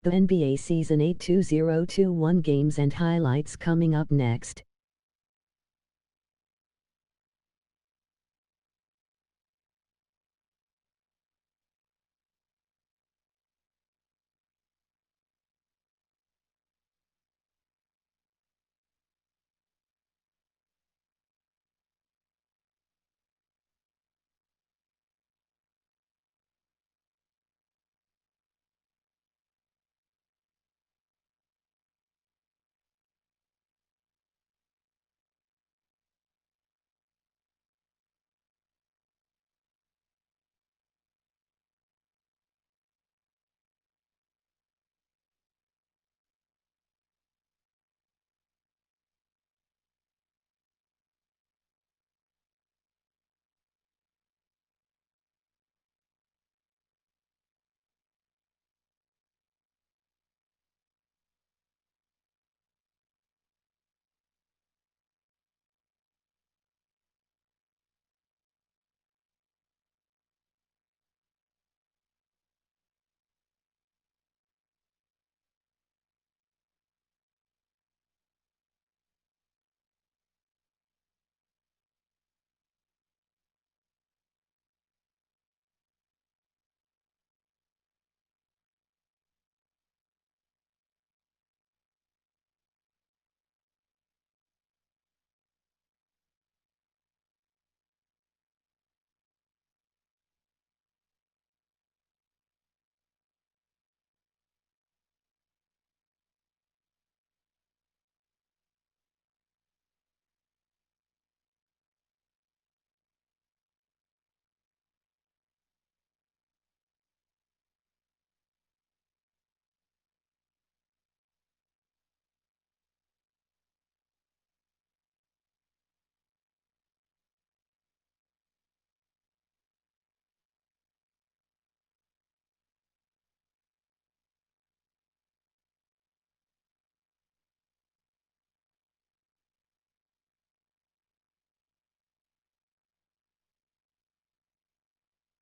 The NBA Season 8 2021 games and highlights coming up next.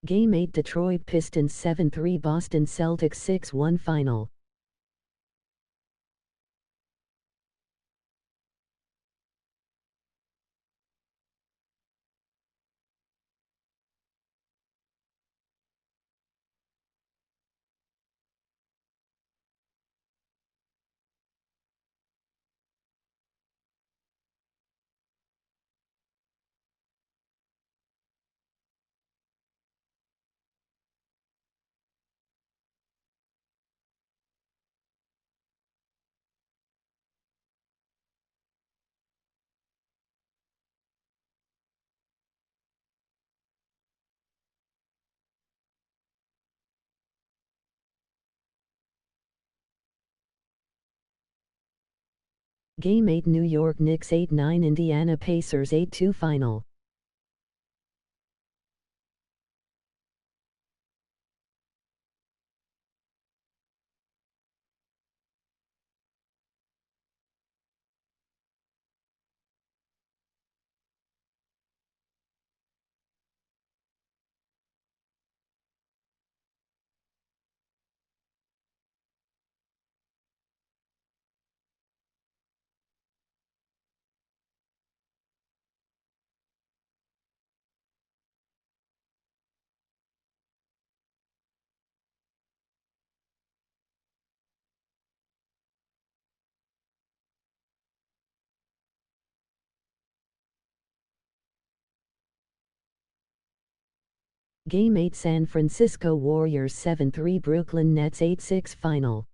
Game 8 Detroit Pistons 7-3 Boston Celtics 6-1 Final. Game 8 New York Knicks 8-9 Indiana Pacers 8-2 Final. Game 8 San Francisco Warriors 7-3 Brooklyn Nets 8-6 Final.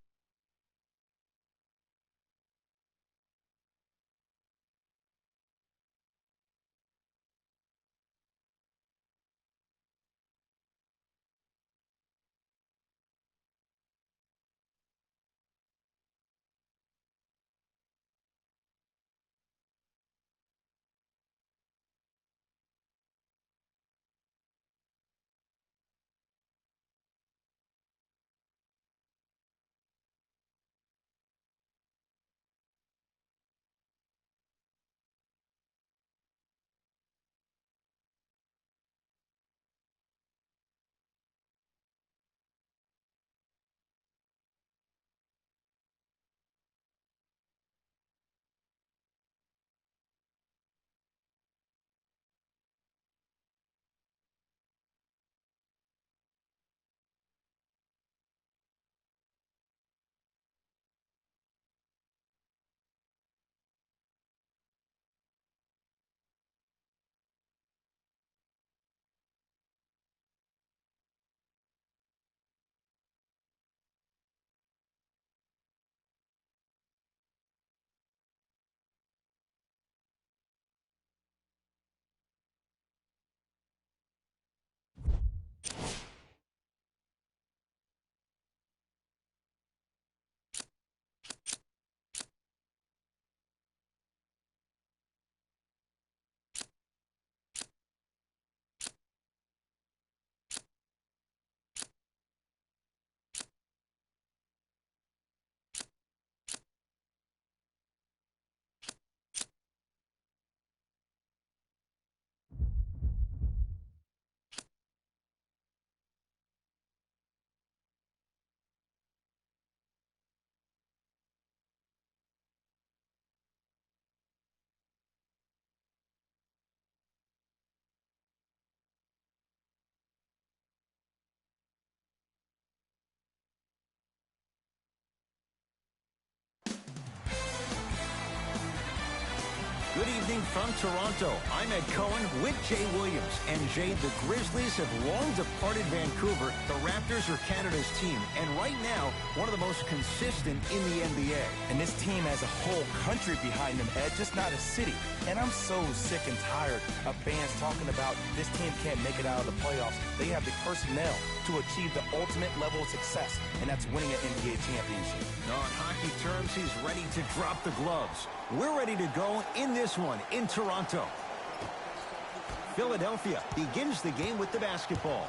From Toronto, I'm Ed Cohen with Jay Williams. And Jay, the Grizzlies have long departed Vancouver. The Raptors are Canada's team, and right now, one of the most consistent in the NBA. And this team has a whole country behind them, Ed, just not a city. And I'm so sick and tired of fans talking about this team can't make it out of the playoffs. They have the personnel to achieve the ultimate level of success, and that's winning an NBA championship. On hockey terms, he's ready to drop the gloves. We're ready to go in this one in Toronto. Philadelphia begins the game with the basketball.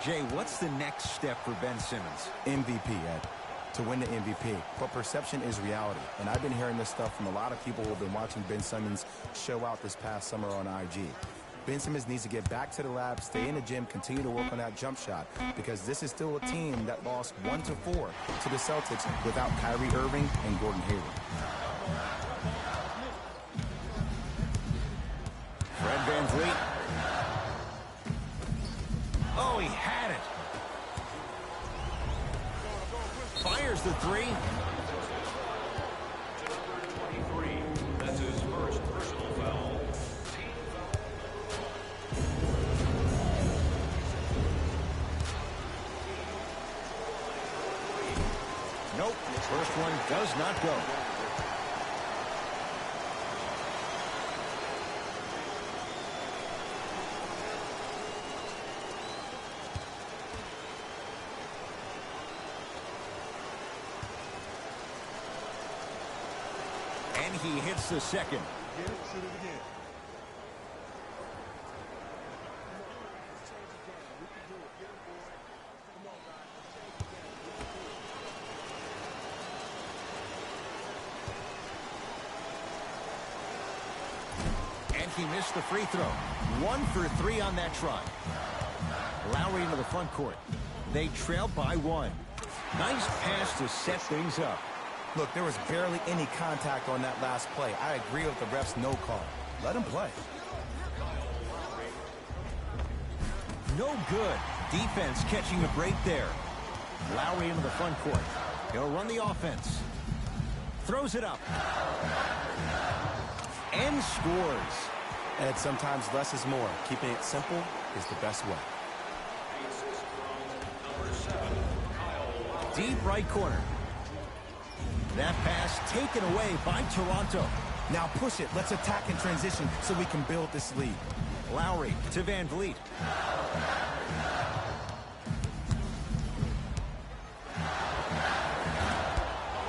Jay, what's the next step for Ben Simmons? MVP, Ed. To win the MVP. But perception is reality. And I've been hearing this stuff from a lot of people who have been watching Ben Simmons show out this past summer on IG. Ben Simmons needs to get back to the lab, stay in the gym, continue to work on that jump shot, because this is still a team that lost 1-4 to the Celtics without Kyrie Irving and Gordon Hayward. Fred VanVleet. Oh, he had it. Fires the three. That's his first personal foul. Nope, first one does not go. And he hits the second. And he missed the free throw. 1 for 3 on that try. Lowry into the front court. They trail by 1. Nice pass to set things up. Look, there was barely any contact on that last play. I agree with the ref's no call. Let him play. No good. Defense catching a break there. Lowry into the front court. He'll run the offense. Throws it up. And scores. Ed, sometimes less is more. Keeping it simple is the best way. Deep right corner. That pass taken away by Toronto. Now push it. Let's attack in transition so we can build this lead. Lowry to VanVleet.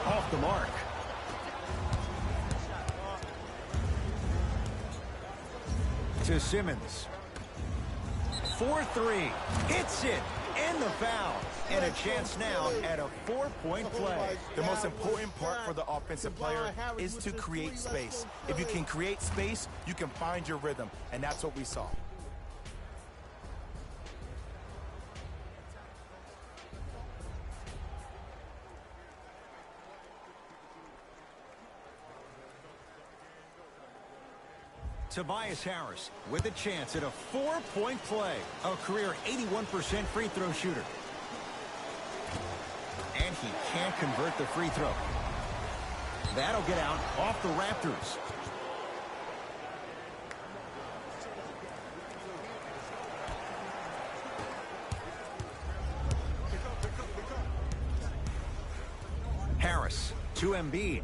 Off the mark. To Simmons. 4-3. Hits it. And the foul. And a chance now at a 4-point play. The most important part for the offensive player is to create space. If you can create space, you can find your rhythm. And that's what we saw. Tobias Harris with a chance at a 4-point play. A career 81% free throw shooter. And he can't convert the free throw. That'll get out off the Raptors. Harris to Embiid.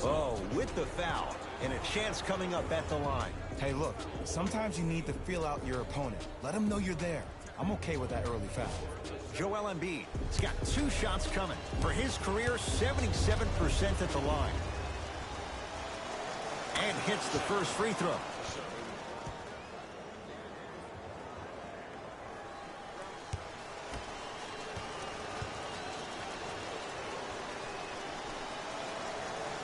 Oh, with the foul. And a chance coming up at the line. Hey, look, sometimes you need to feel out your opponent. Let them know you're there. I'm okay with that early foul. Joel Embiid has got 2 shots coming. For his career, 77% at the line. And hits the first free throw.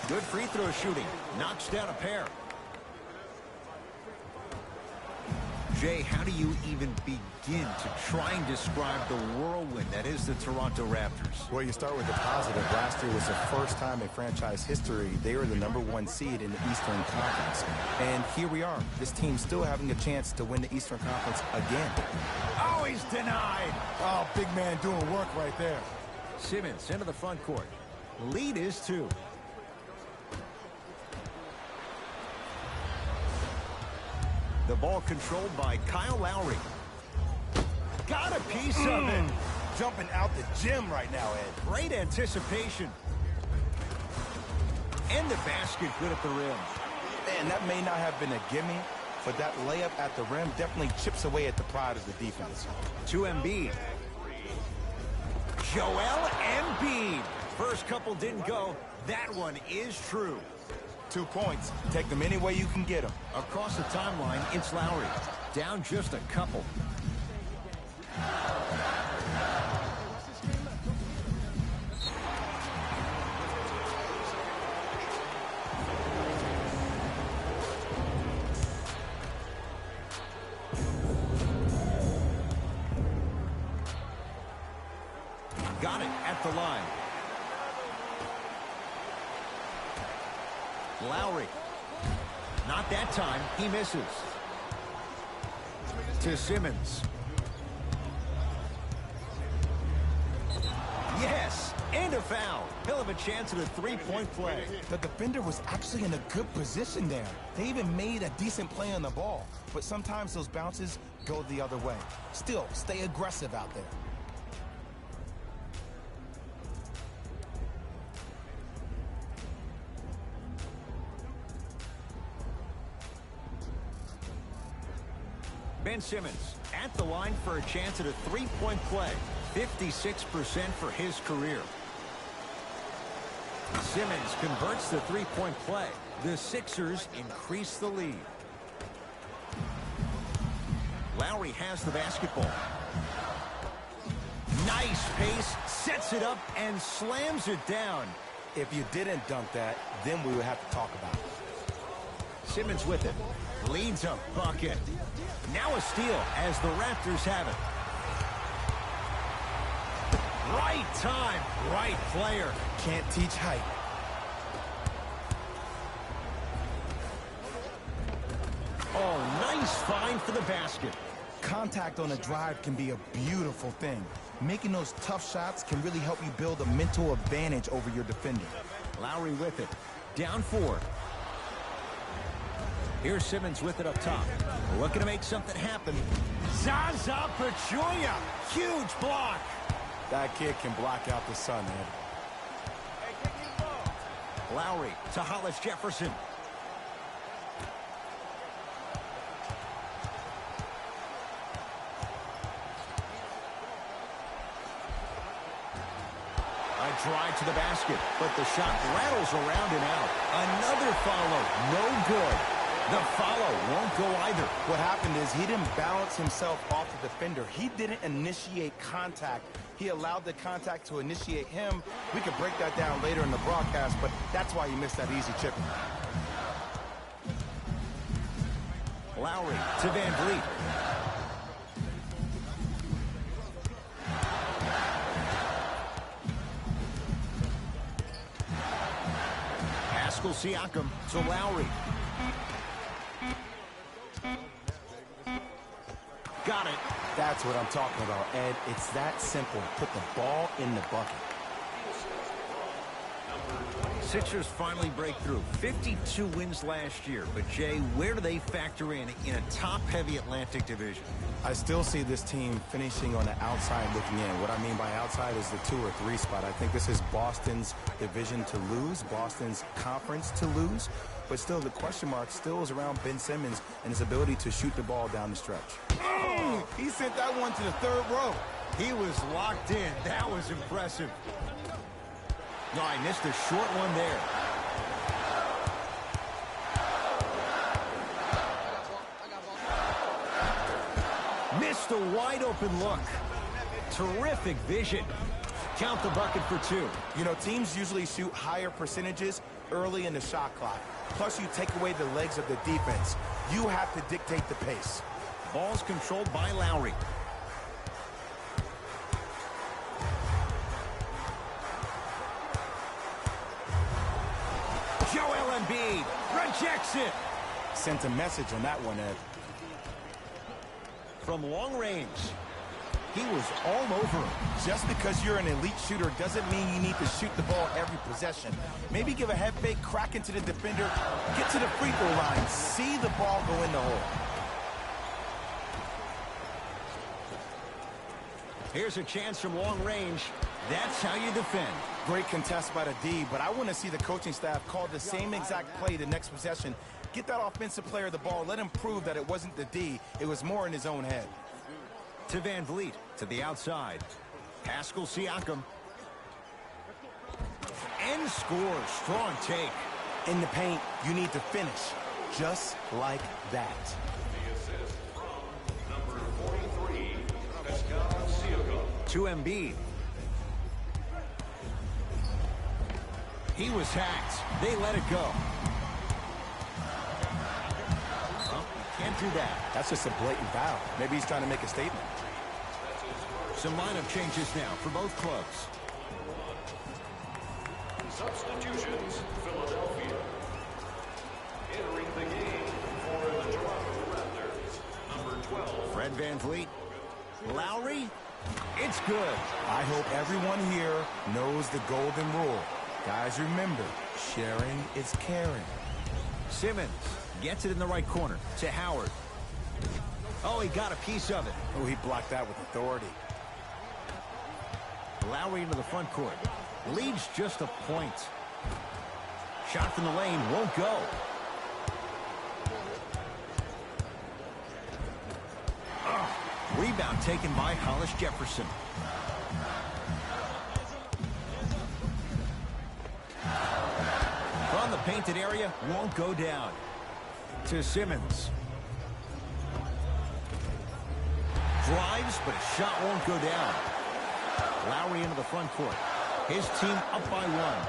Good free throw shooting. Knocks down a pair. Jay, how do you even begin to try and describe the whirlwind that is the Toronto Raptors? Well, you start with the positive. Last year was the first time in franchise history they were the #1 seed in the Eastern Conference. And here we are. This team's still having a chance to win the Eastern Conference again. Oh, he's denied. Oh, big man doing work right there. Simmons into the front court. Lead is 2. The ball controlled by Kyle Lowry. Got a piece of it. Jumping out the gym right now, Ed. Great anticipation. And the basket good at the rim. Man, that may not have been a gimme, but that layup at the rim definitely chips away at the pride of the defense. To Embiid. Joel Embiid. First couple didn't go. That one is true. 2 points. Take them any way you can get them. Across the timeline, it's Lowry. Down just a couple. Got it at the line. Lowry. Not that time. He misses. To Simmons. Yes, and a foul. He'll have a chance at a three-point play. The defender was actually in a good position there. They even made a decent play on the ball. But sometimes those bounces go the other way. Still, stay aggressive out there. Ben Simmons at the line for a chance at a three-point play. 56% for his career. Simmons converts the three-point play. The Sixers increase the lead. Lowry has the basketball. Nice pace, sets it up, and slams it down. If you didn't dunk that, then we would have to talk about it. Simmons with it. Leads a bucket. Now a steal as the Raptors have it. Right time, right player. Can't teach height. Oh, nice find for the basket. Contact on a drive can be a beautiful thing. Making those tough shots can really help you build a mental advantage over your defender. Lowry with it. Down 4. Here's Simmons with it up top. Looking to make something happen. Zaza Pachulia. Huge block. That kid can block out the sun, Ed. Lowry to Hollis Jefferson. A drive to the basket, but the shot rattles around and out. Another follow. No good. The follow won't go either. What happened is he didn't balance himself off the defender. He didn't initiate contact. He allowed the contact to initiate him. We could break that down later in the broadcast, but that's why he missed that easy chip. Lowry to Van Vliet. Pascal Siakam to Lowry. Got it. That's what I'm talking about, Ed. It's that simple. Put the ball in the bucket. Sixers finally break through. 52 wins last year. But, Jay, where do they factor in a top-heavy Atlantic division? I still see this team finishing on the outside looking in. What I mean by outside is the 2 or 3 spot. I think this is Boston's division to lose, Boston's conference to lose. But still, the question mark still is around Ben Simmons and his ability to shoot the ball down the stretch. Oh, he sent that one to the 3rd row. He was locked in. That was impressive. No, I missed a short one there. Missed a wide open look. Terrific vision. Count the bucket for 2. You know, teams usually shoot higher percentages early in the shot clock. Plus, you take away the legs of the defense. You have to dictate the pace. Ball's controlled by Lowry. Joel Embiid rejects it. Sent a message on that one, Ed. From long range, he was all over him. Just because you're an elite shooter doesn't mean you need to shoot the ball every possession. Maybe give a head fake, crack into the defender, get to the free throw line, see the ball go in the hole. Here's a chance from long range. That's how you defend. Great contest by the D, but I want to see the coaching staff call the same exact play the next possession. Get that offensive player the ball. Let him prove that it wasn't the D. It was more in his own head. To Van Vliet, to the outside. Pascal Siakam. And scores. Strong take. In the paint, you need to finish. Just like that. The assist from number 43, Pascal Siakam. To Embiid. He was hacked. They let it go. Well, you can't do that. That's just a blatant foul. Maybe he's trying to make a statement. Some lineup changes now for both clubs. Substitutions, Philadelphia. Entering the game for the Toronto Raptors, number 12. Fred Van Vliet. Lowry. It's good. I hope everyone here knows the golden rule. Guys, remember, sharing is caring. Simmons gets it in the right corner to Howard. Oh, he got a piece of it. Oh, he blocked that with authority. Lowry into the front court. Leads just a point. Shot from the lane won't go. Rebound taken by Hollis Jefferson. From the painted area, won't go down. To Simmons. Drives, but his shot won't go down. Lowry into the front court. His team up by one.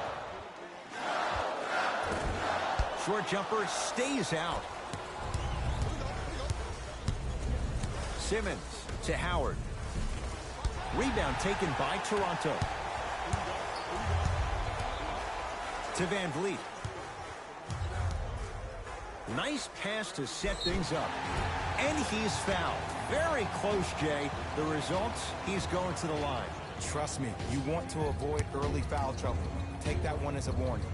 Short jumper stays out. Simmons to Howard. Rebound taken by Toronto. To Van Vliet. Nice pass to set things up. And he's fouled. Very close, Jay. The result, he's going to the line. Trust me, you want to avoid early foul trouble. Take that one as a warning.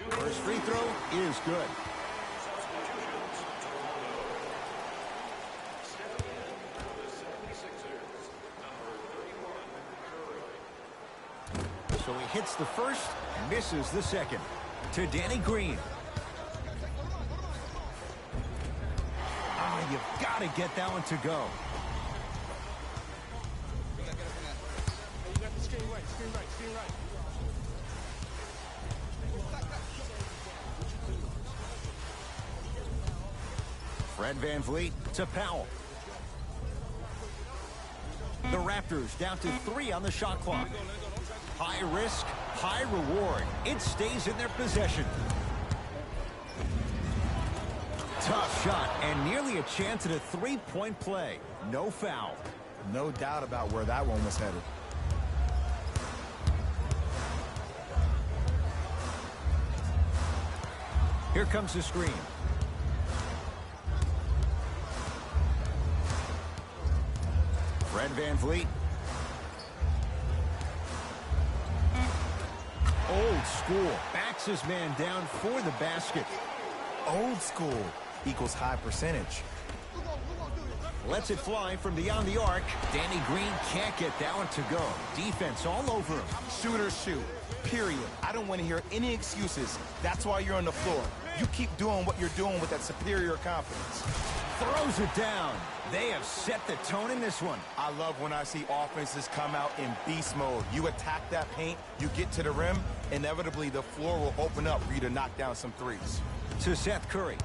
First free throw is good. So he hits the first, misses the second. To Danny Green. Ah, you've got to get that one to go. Fred Van Vliet to Powell. The Raptors down to 3 on the shot clock. High risk, high reward. It stays in their possession. Tough shot and nearly a chance at a three-point play. No foul. No doubt about where that one was headed. Here comes the screen. Fred Van Vliet. Old school. Backs his man down for the basket. Old school equals high percentage. Lets it fly from beyond the arc. Danny Green can't get that one to go. Defense all over him. Shooters shoot. Period. I don't want to hear any excuses. That's why you're on the floor. You keep doing what you're doing with that superior confidence. Throws it down. They have set the tone in this one. I love when I see offenses come out in beast mode. You attack that paint, you get to the rim, inevitably the floor will open up for you to knock down some threes. To Seth Curry.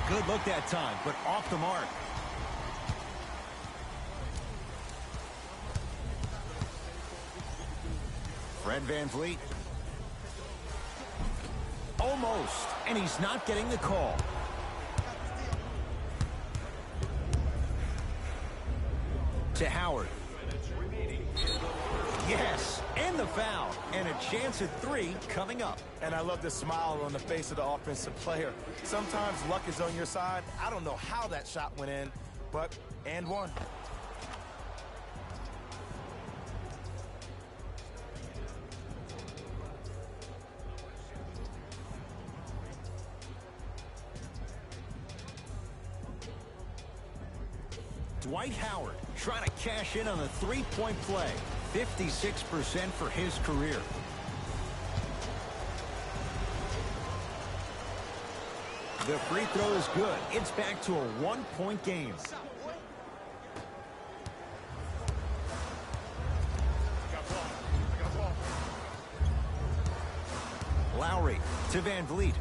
Good look that time, but off the mark. Fred VanVleet. Almost, and he's not getting the call. To Howard. Yes, and the foul, and a chance at 3 coming up. And I love the smile on the face of the offensive player. Sometimes luck is on your side. I don't know how that shot went in, but and one. Dwight Howard trying to cash in on the three-point play. 56% for his career. The free throw is good. It's back to a one-point game. Lowry to VanVleet.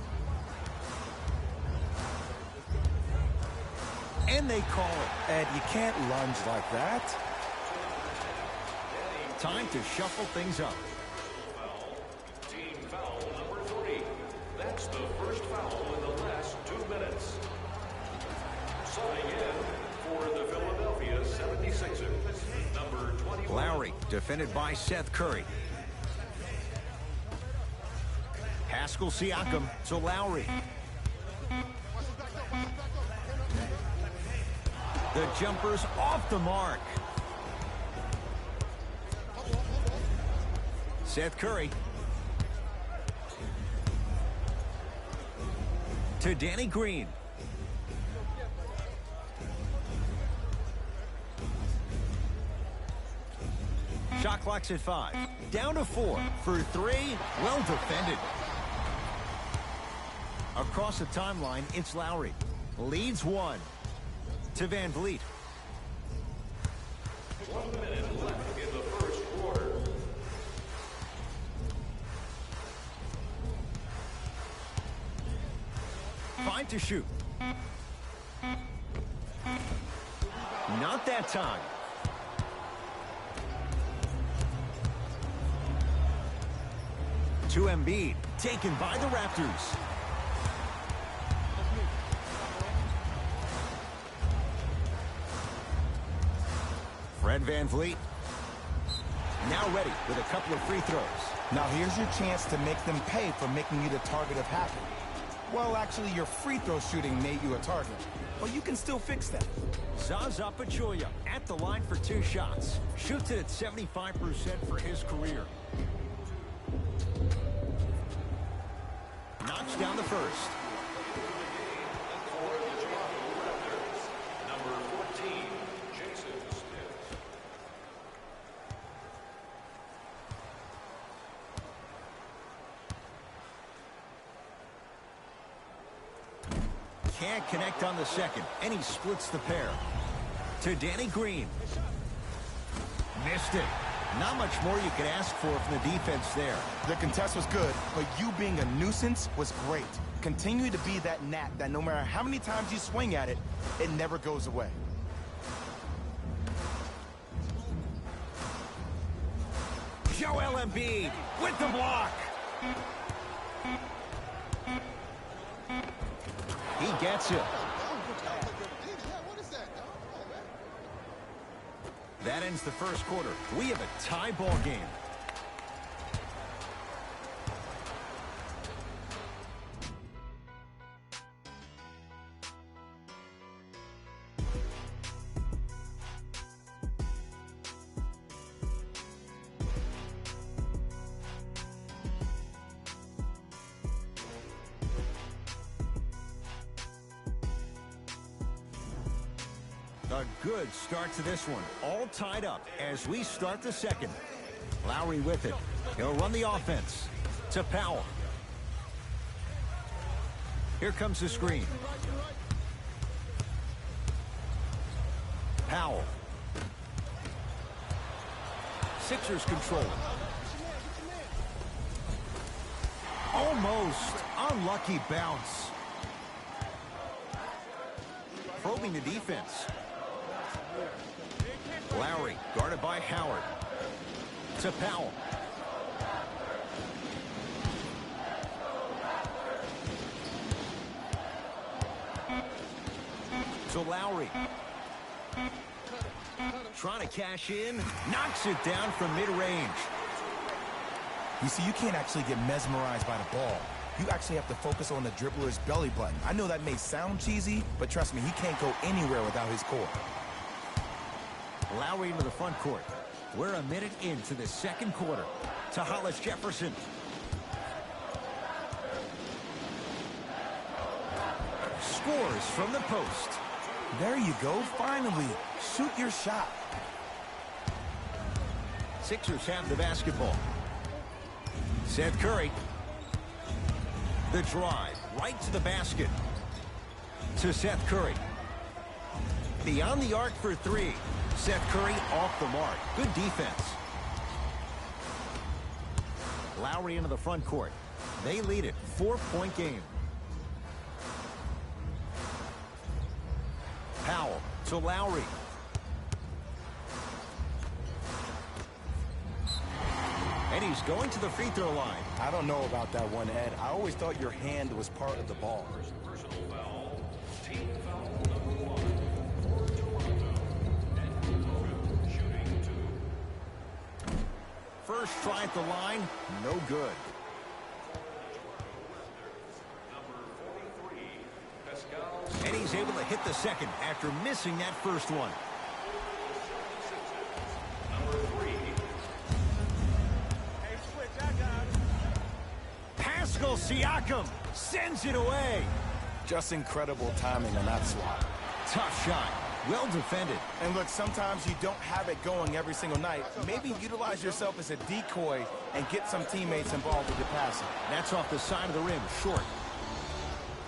And they call it. Ed, you can't lunge like that. Time to shuffle things up. Team foul number 3. That's the first foul in the last 2 minutes. Subbing in for the Philadelphia 76ers, number 21. Lowry defended by Seth Curry. Pascal Siakam to Lowry. The jumper's off the mark. Seth Curry. To Danny Green. Shot clock's at 5. Down to 4. For 3. Well defended. Across the timeline, it's Lowry. Leads 1. To VanVleet. 1 minute left in the first quarter. Fine to shoot. Not that time. To Embiid. Taken by the Raptors. Fred VanVleet. Now ready with a couple of free throws. Now here's your chance to make them pay for making you the target of happy. Well, actually, your free throw shooting made you a target, but you can still fix that. Zaza Pachulia at the line for 2 shots. Shoots it at 75% for his career. Knocks down the first. For the Toronto Raptors, number 14, Jason Smith. Can't connect on the second, and he splits the pair. To Danny Green. Missed it. Not much more you could ask for from the defense there. The contest was good, but you being a nuisance was great. Continue to be that gnat that no matter how many times you swing at it, it never goes away. Joel Embiid with the block. He gets it. That ends the first quarter. We have a tie ball game. A good start to this one. All tied up as we start the second. Lowry with it. He'll run the offense. To Powell. Here comes the screen. Powell. Sixers control it. Almost. Unlucky bounce. Probing the defense. Lowry guarded by Howard. To Powell. to Lowry. Trying to cash in. Knocks it down from mid-range. You see, you can't actually get mesmerized by the ball. You actually have to focus on the dribbler's belly button. I know that may sound cheesy, but trust me, he can't go anywhere without his core. Lowry into the front court. We're a minute into the second quarter. To Hollis Jefferson. Scores from the post. There you go, finally. Shoot your shot. Sixers have the basketball. Seth Curry. The drive right to the basket. To Seth Curry. Beyond the arc for three. Seth Curry off the mark. Good defense. Lowry into the front court. They lead it. 4-point game. Powell to Lowry. And he's going to the free throw line. I don't know about that one, Ed. I always thought your hand was part of the ball. Personal foul. Team foul number 1 for Toronto. And shooting 2. First try at the line, no good. Number 43, Pascal. And he's able to hit the second after missing that first one. Number 3, Pascal Siakam sends it away. Just incredible timing on that swat. Tough shot. Well defended. And look, sometimes you don't have it going every single night. Maybe utilize yourself as a decoy and get some teammates involved with your passing. That's off the side of the rim, short.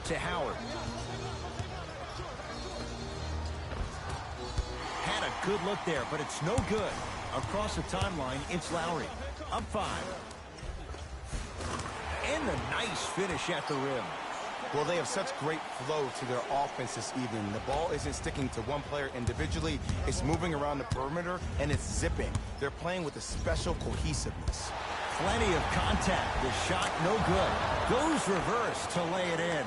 To Howard. Had a good look there, but it's no good. Across the timeline, it's Lowry. Up 5. And a nice finish at the rim. Well, they have such great flow to their offense this evening. The ball isn't sticking to one player individually. It's moving around the perimeter, and it's zipping. They're playing with a special cohesiveness. Plenty of contact. The shot no good. Goes reverse to lay it in.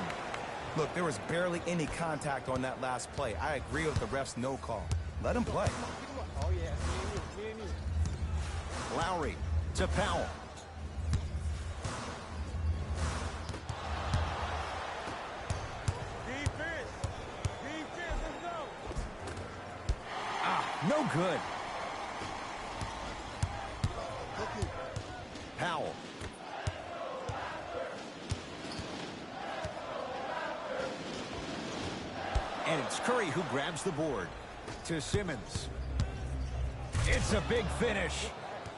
Look, there was barely any contact on that last play. I agree with the ref's no call. Let him play. Lowry to Powell. No good. Powell. And it's Curry who grabs the board. To Simmons. It's a big finish.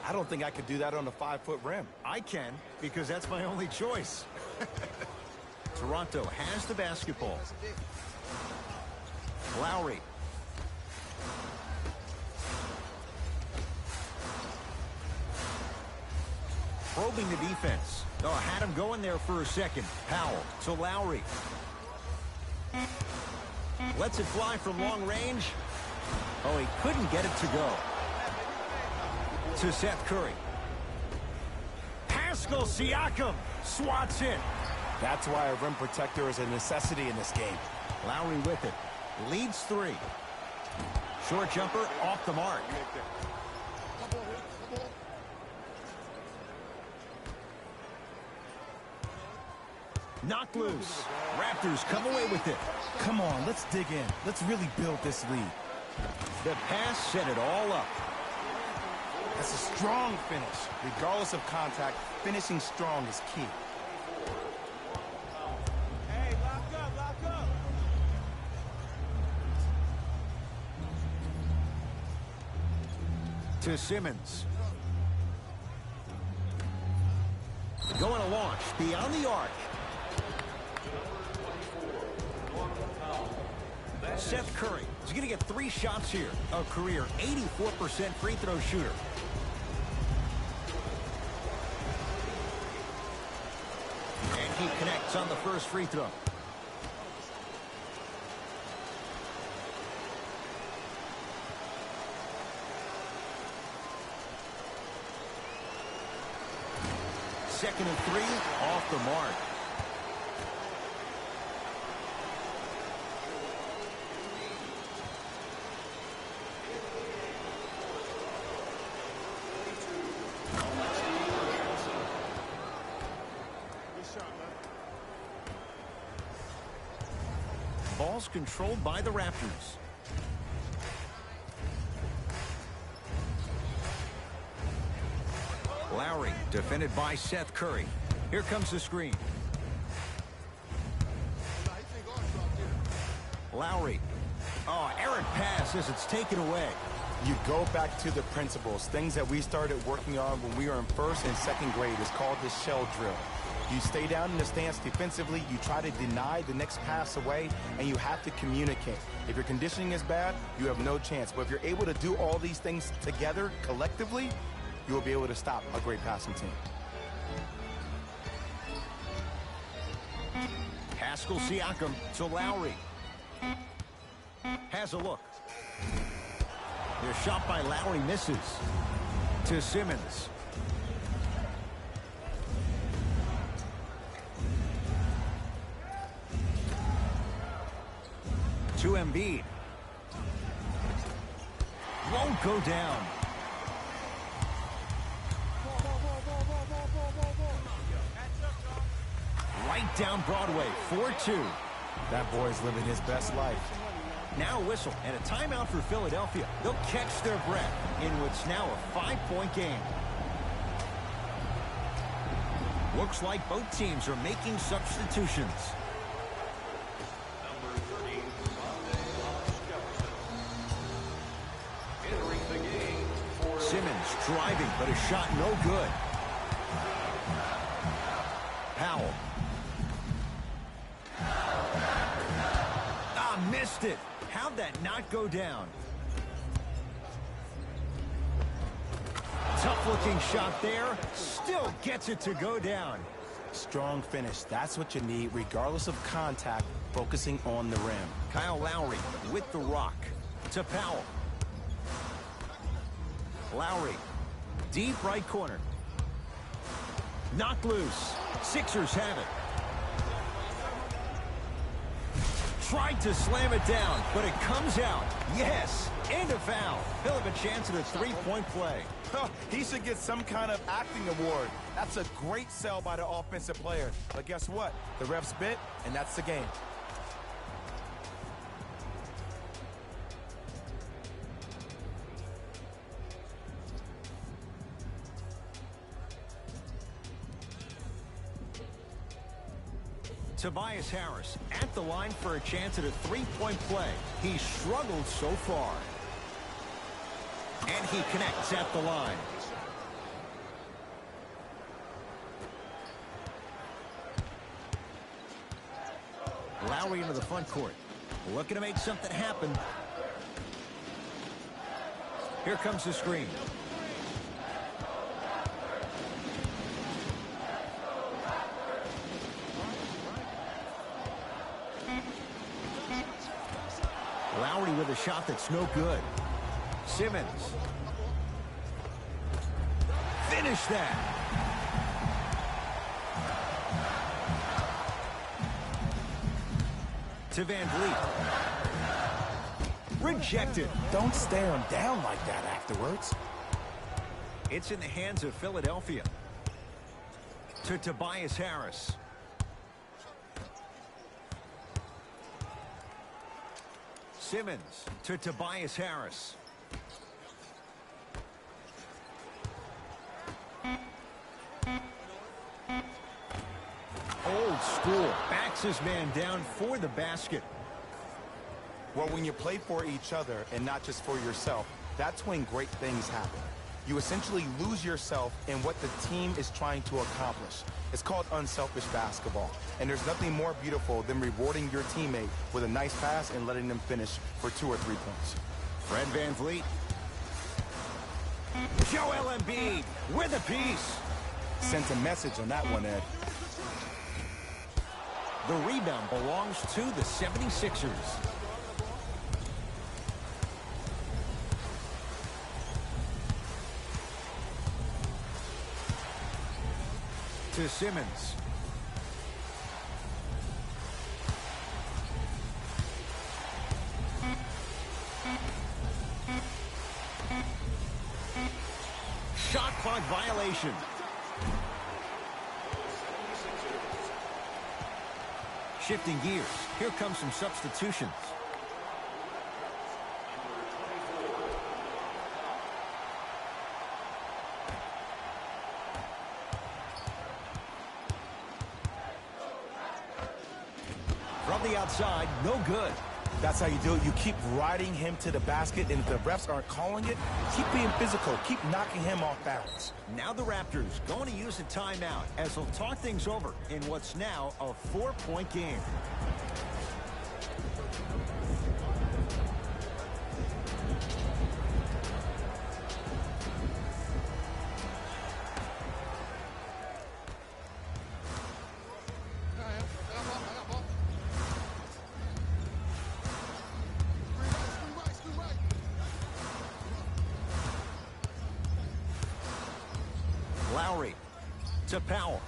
I don't think I could do that on a 5-foot rim. I can, because that's my only choice. Toronto has the basketball. Lowry. Probing the defense. Oh, had him going there for a second. Powell to Lowry. Lets it fly from long range. Oh, he couldn't get it to go. To Seth Curry. Pascal Siakam swats it. That's why a rim protector is a necessity in this game. Lowry with it. Leads 3. Short jumper off the mark. Knocked loose. Raptors come away with it. Come on, let's dig in. Let's really build this lead. The pass set it all up. That's a strong finish. Regardless of contact, finishing strong is key. Hey, lock up. To Simmons. Going to launch beyond the arc. Seth Curry is going to get 3 shots here. A career 84% free throw shooter. And he connects on the first free throw. Second and 3, off the mark. ball's controlled by the Raptors. Lowry, defended by Seth Curry. Here comes the screen. Lowry. Oh, errant pass as it's taken away. You go back to the principles, things that we started working on when we were in first and second grade. It's called the shell drill. You stay down in the stance defensively, you try to deny the next pass away, and you have to communicate. If your conditioning is bad, you have no chance. But if you're able to do all these things together, collectively, you will be able to stop a great passing team. Pascal Siakam to Lowry. Has a look. Their shot by Lowry misses. To Simmons. To Embiid. Won't go down. Right down Broadway, 4-2. That boy's living his best life. Now a whistle and a timeout for Philadelphia. They'll catch their breath in what's now a 5-point game. Looks like both teams are making substitutions. Number 30, entering the game for Simmons driving, but a shot no good. Powell. Missed it. How'd that not go down? Tough-looking shot there. Still gets it to go down. Strong finish. That's what you need, regardless of contact, focusing on the rim. Kyle Lowry with the rock. To Powell. Lowry. Deep right corner. Knocked loose. Sixers have it. Tried to slam it down, but it comes out. Yes, and a foul. He'll have a chance at a three-point play. He should get some kind of acting award. That's a great sell by the offensive player. But guess what? The refs bit, and that's the game. Tobias Harris at the line for a chance at a three-point play. He struggled so far. And he connects at the line. Lowry into the front court. Looking to make something happen. Here comes the screen. Lowry with a shot that's no good. Simmons. Finish that. To Van Vliet. Rejected. Don't stare him down like that afterwards. It's in the hands of Philadelphia. To Tobias Harris. Simmons to Tobias Harris. Old school. Backs his man down for the basket. Well, when you play for each other and not just for yourself, that's when great things happen. You essentially lose yourself in what the team is trying to accomplish. It's called unselfish basketball. And there's nothing more beautiful than rewarding your teammate with a nice pass and letting them finish for 2 or 3 points. Fred Van Vliet. Joel Embiid with a piece. Sent a message on that one, Ed. The rebound belongs to the 76ers. To Simmons. Shot clock violation. Shifting gears. Here comes some substitutions. From the outside, no good. That's how you do it. You keep riding him to the basket, and if the refs aren't calling it, keep being physical. Keep knocking him off balance. Now the Raptors going to use a timeout as they'll talk things over in what's now a 4-point game. Lowry to Powell.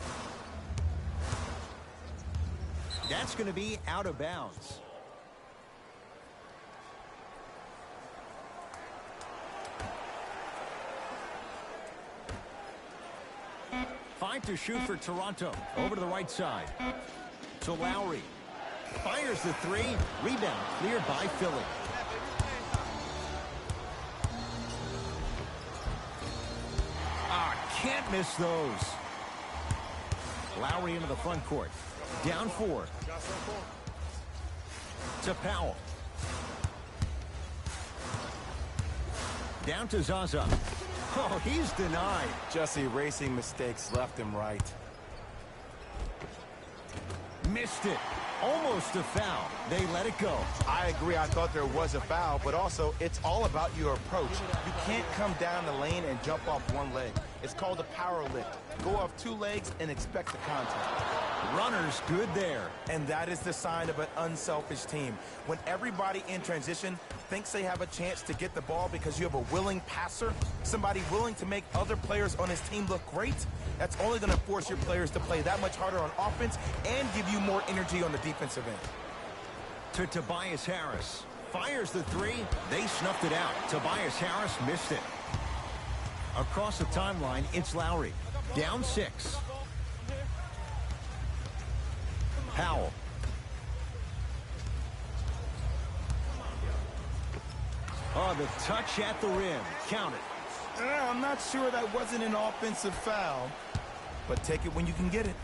That's going to be out of bounds. Five to shoot for Toronto. Over to the right side. To Lowry. Fires the three. Rebound cleared by Philly. Can't miss those. Lowry into the front court. Down 4. To Powell. Down to Zaza. Oh, he's denied. Just erasing mistakes left and right. Missed it. Almost a foul. They let it go. I agree. I thought there was a foul, but also it's all about your approach. You can't come down the lane and jump off one leg. It's called a power lift. Go off 2 legs and expect the contact. Runner's good there. And that is the sign of an unselfish team. When everybody in transition thinks they have a chance to get the ball because you have a willing passer, somebody willing to make other players on his team look great, that's only going to force your players to play that much harder on offense and give you more energy on the defensive end. To Tobias Harris. Fires the three. They snuffed it out. Tobias Harris missed it. Across the timeline, it's Lowry. Down 6. Powell. Oh, the touch at the rim. Count it. I'm not sure that wasn't an offensive foul, but take it when you can get it.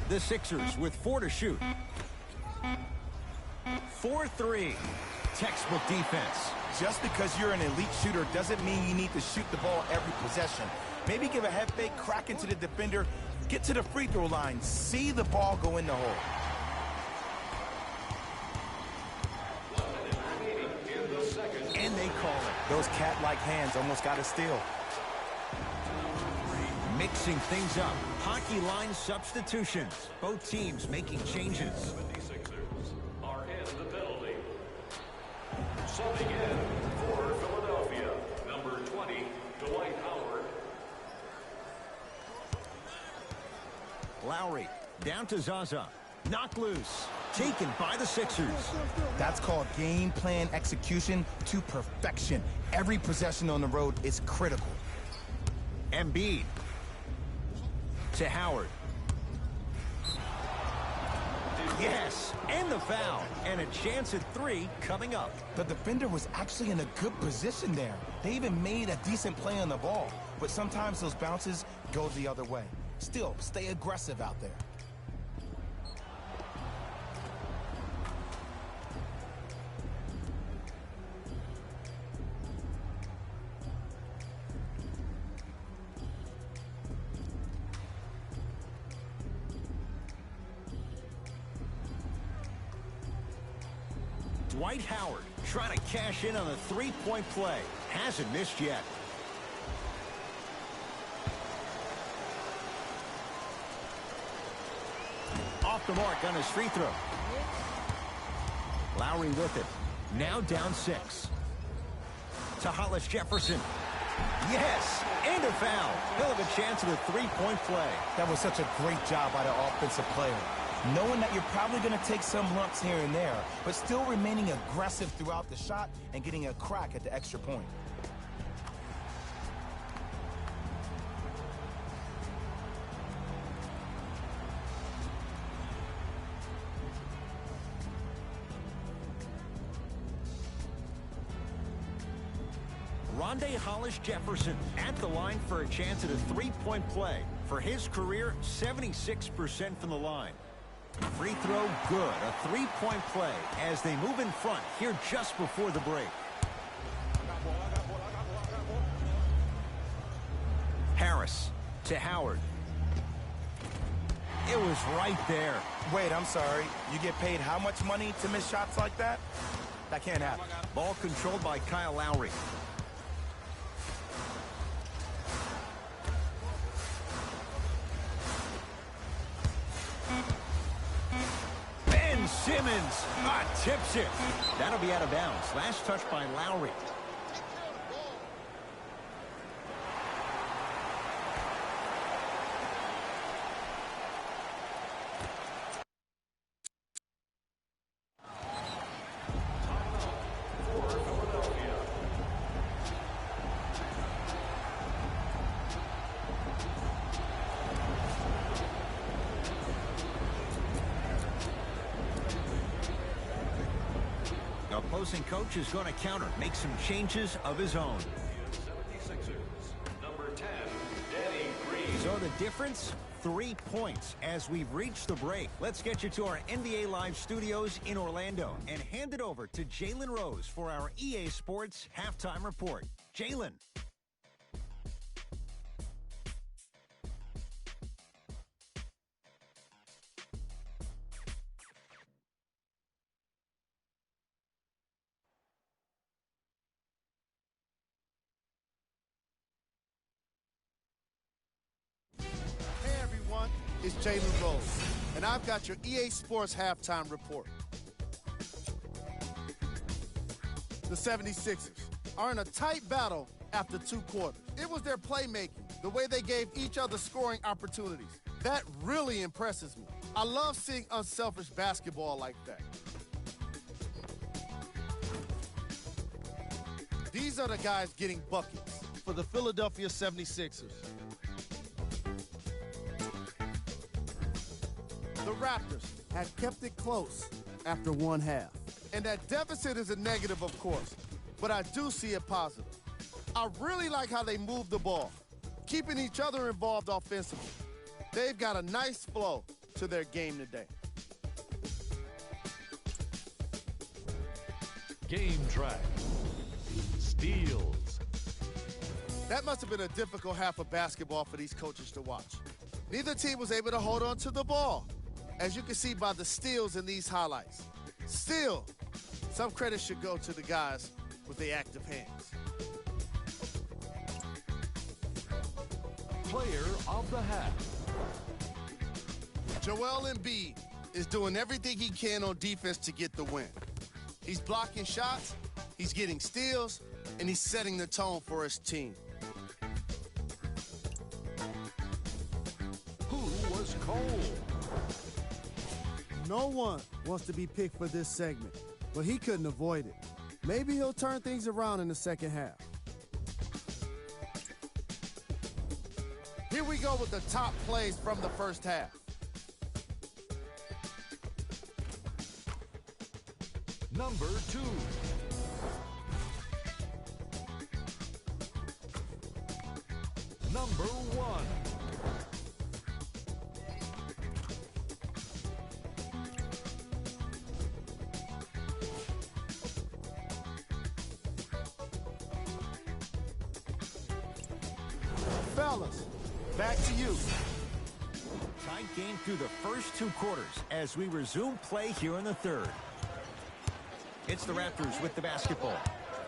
The Sixers with 4 to shoot. 4-3. Textbook defense. Just because you're an elite shooter doesn't mean you need to shoot the ball every possession. Maybe give a head fake, crack into the defender, get to the free throw line, see the ball go in the hole. And they call it. Those cat-like hands almost got a steal. Mixing things up. Hockey line substitutions. Both teams making changes. 76ers are in the penalty. Subbing in for Philadelphia, number 20, Dwight Howard. Lowry down to Zaza. Knocked loose. Taken by the Sixers. That's called game plan execution to perfection. Every possession on the road is critical. Embiid. To Howard. Yes, and the foul. And a chance at 3 coming up. The defender was actually in a good position there. They even made a decent play on the ball. But sometimes those bounces go the other way. Still, stay aggressive out there. Dwight Howard trying to cash in on a 3-point play. Hasn't missed yet. Off the mark on his free throw. Lowry with it. Now down 6. To Hollis Jefferson. Yes, and a foul. He'll have a chance at a 3-point play. That was such a great job by the offensive player. knowing that you're probably going to take some lumps here and there, but still remaining aggressive throughout the shot and getting a crack at the extra point. Rondé Hollis-Jefferson at the line for a chance at a three-point play. For his career, 76% from the line. Free throw good. A three-point play as they move in front here just before the break. Harris to Howard. It was right there. Wait, I'm sorry. You get paid how much money to miss shots like that? That can't happen. Ball controlled by Kyle Lowry. Simmons tips it. That'll be out of bounds. Last touch by Lowry. Opposing coach is going to counter, make some changes of his own. 76ers, number 10, Danny Green. So the difference, 3 points as we've reached the break. Let's get you to our NBA Live studios in Orlando and hand it over to Jalen Rose for our EA Sports halftime report. Jalen. It's Jalen Rose, and I've got your EA Sports halftime report. The 76ers are in a tight battle after 2 quarters. It was their playmaking, the way they gave each other scoring opportunities. That really impresses me. I love seeing unselfish basketball like that. These are the guys getting buckets for the Philadelphia 76ers. The Raptors had kept it close after 1 half. And that deficit is a negative, of course, but I do see it positive. I really like how they move the ball, keeping each other involved offensively. They've got a nice flow to their game today. Game track. Steals. That must have been a difficult half of basketball for these coaches to watch. Neither team was able to hold on to the ball, as you can see by the steals in these highlights. Still, some credit should go to the guys with the active hands. Player of the half. Joel Embiid is doing everything he can on defense to get the win. He's blocking shots, he's getting steals, and he's setting the tone for his team. Who was cold? No one wants to be picked for this segment, but he couldn't avoid it. Maybe he'll turn things around in the second half. Here we go with the top plays from the first half. Number 2. Number 1. Fellas, back to you. Tight game through the first 2 quarters as we resume play here in the third. It's the Raptors with the basketball.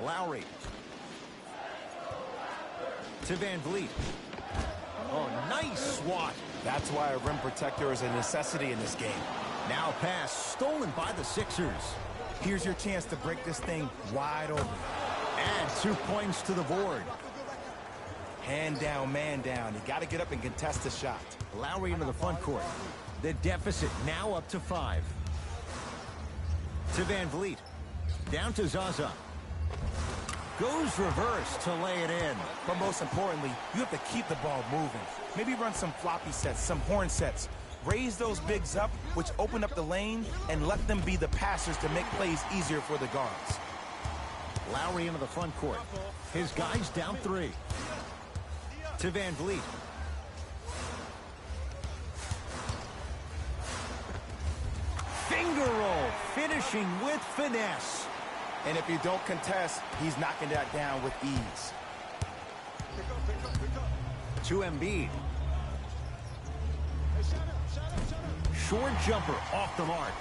Lowry. To Van Vliet. Oh, nice swat. That's why a rim protector is a necessity in this game. Now pass stolen by the Sixers. Here's your chance to break this thing wide open. Add 2 points to the board. Hand down, man down. You got to get up and contest the shot. Lowry into the front court. The deficit now up to 5. To Van Vliet. Down to Zaza. Goes reverse to lay it in. But most importantly, you have to keep the ball moving. Maybe run some floppy sets, some horn sets. Raise those bigs up, which open up the lane, and let them be the passers to make plays easier for the guards. Lowry into the front court. His guys down 3. To Van Vliet. Finger roll, finishing with finesse. And if you don't contest, he's knocking that down with ease. To Embiid. Short jumper off the mark.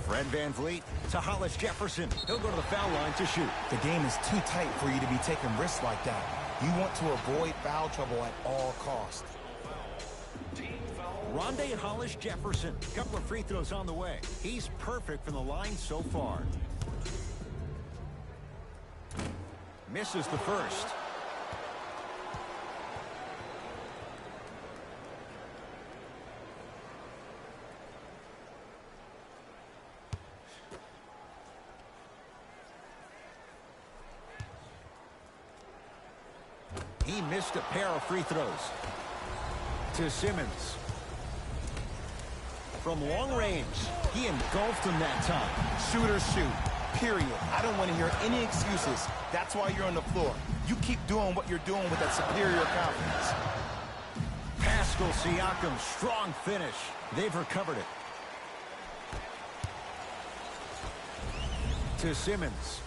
Fred Van Vliet to Hollis Jefferson. He'll go to the foul line to shoot. The game is too tight for you to be taking risks like that. You want to avoid foul trouble at all costs. Rondé Hollis Jefferson. Couple of free throws on the way. He's perfect from the line so far. Misses the first. He missed a pair of free throws. To Simmons. From long range, he engulfed him that time. Shoot or shoot, period. I don't want to hear any excuses. That's why you're on the floor. You keep doing what you're doing with that superior confidence. Pascal Siakam, strong finish. They've recovered it. To Simmons.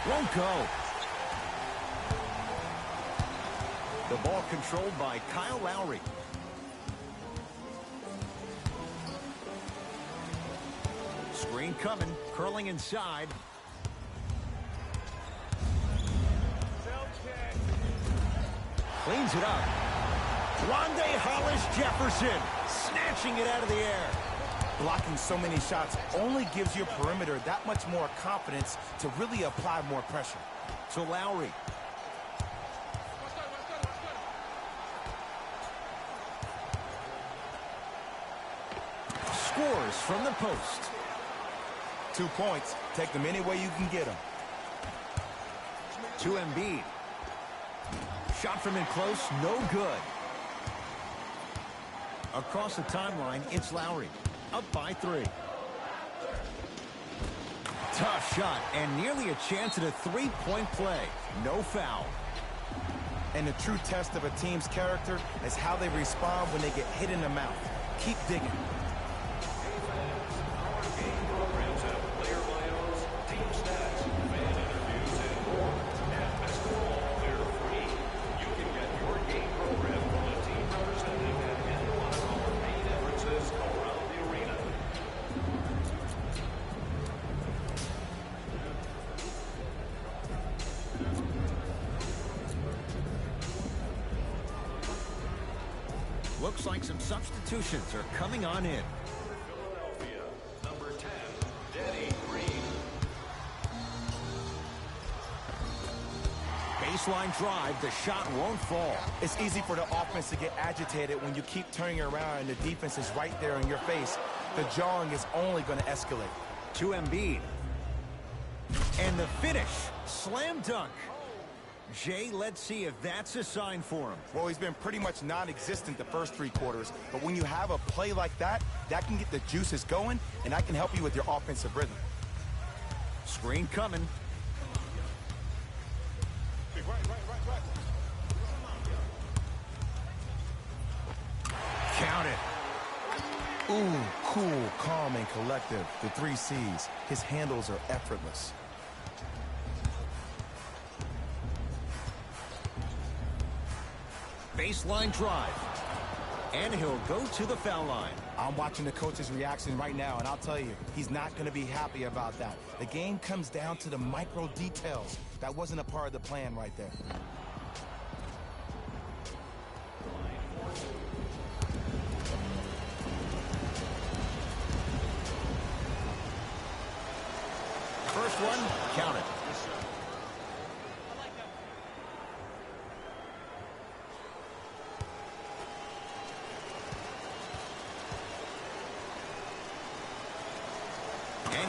Won't go. The ball controlled by Kyle Lowry. Screen coming, curling inside. Cleans it up. Rondé Hollis Jefferson snatching it out of the air. Blocking so many shots only gives your perimeter that much more confidence to really apply more pressure. To Lowry. Scores from the post. 2 points. Take them any way you can get them. To Embiid. Shot from in close, no good. Across the timeline, it's Lowry. Up by 3. Tough shot and nearly a chance at a 3-point play. No foul. And the true test of a team's character is how they respond when they get hit in the mouth. Keep digging. Looks like some substitutions are coming on in. Philadelphia, number 10, Danny Green. Baseline drive, the shot won't fall. It's easy for the offense to get agitated when you keep turning around and the defense is right there in your face. The jawing is only going to escalate. To Embiid. And the finish, slam dunk. Jay, let's see if that's a sign for him. Well, he's been pretty much non-existent the first 3 quarters, but when you have a play like that, that can get the juices going, and that can help you with your offensive rhythm. Screen coming. Count it. Ooh, cool, calm, and collective. The 3 C's. His handles are effortless. Baseline drive. And he'll go to the foul line. I'm watching the coach's reaction right now, and I'll tell you, he's not going to be happy about that. The game comes down to the micro details. That wasn't a part of the plan right there. First one, count it.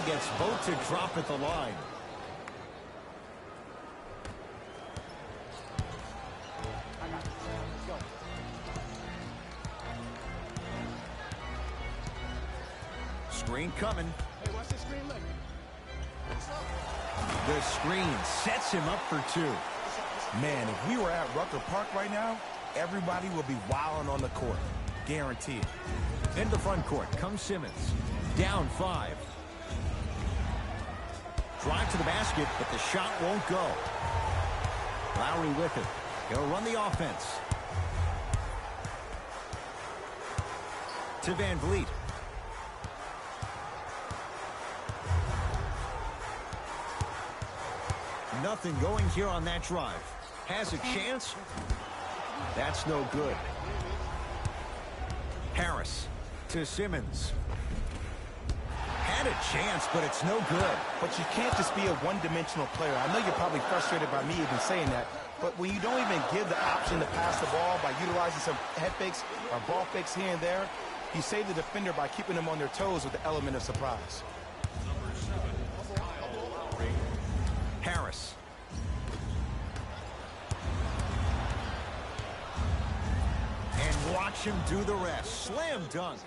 gets both to drop at the line. Screen coming. Hey, watch the screen look. The screen sets him up for two. Man, if we were at Rucker Park right now, everybody would be wilding on the court. Guaranteed. In the front court comes Simmons. Down 5. Drive to the basket, but the shot won't go. Lowry with it. He'll run the offense. To Van Vliet. Nothing going here on that drive. Has a chance. That's no good. Harris to Simmons. Had a chance, but it's no good. But you can't just be a one-dimensional player. I know you're probably frustrated by me even saying that, but when you don't even give the option to pass the ball by utilizing some head fakes or ball fakes here and there, you save the defender by keeping them on their toes with the element of surprise. Harris. And watch him do the rest. Slam dunk.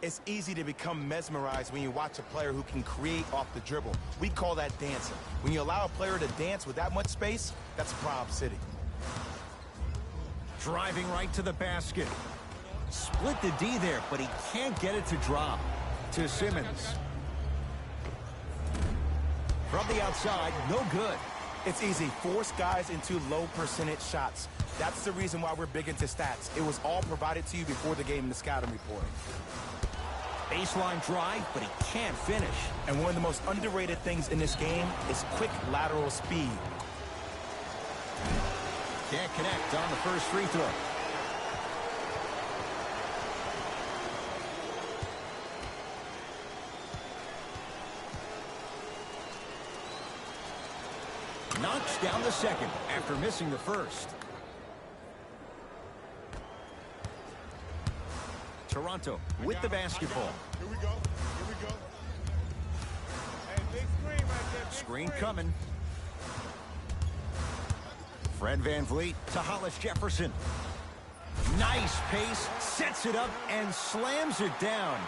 It's easy to become mesmerized when you watch a player who can create off the dribble. We call that dancing. When you allow a player to dance with that much space, that's a problem city. Driving right to the basket. Split the D there, but he can't get it to drop. To Simmons. From the outside, no good. It's easy. Force guys into low percentage shots. That's the reason why we're big into stats. It was all provided to you before the game in the scouting report. Baseline drive, but he can't finish. And one of the most underrated things in this game is quick lateral speed. Can't connect on the first free throw. Knocks down the second after missing the first. Toronto with the basketball. Here we go. Here we go. Hey, big screen right there. Big Screen screen. coming. Fred Van Vliet to Hollis Jefferson. Nice pace, sets it up, and slams it down.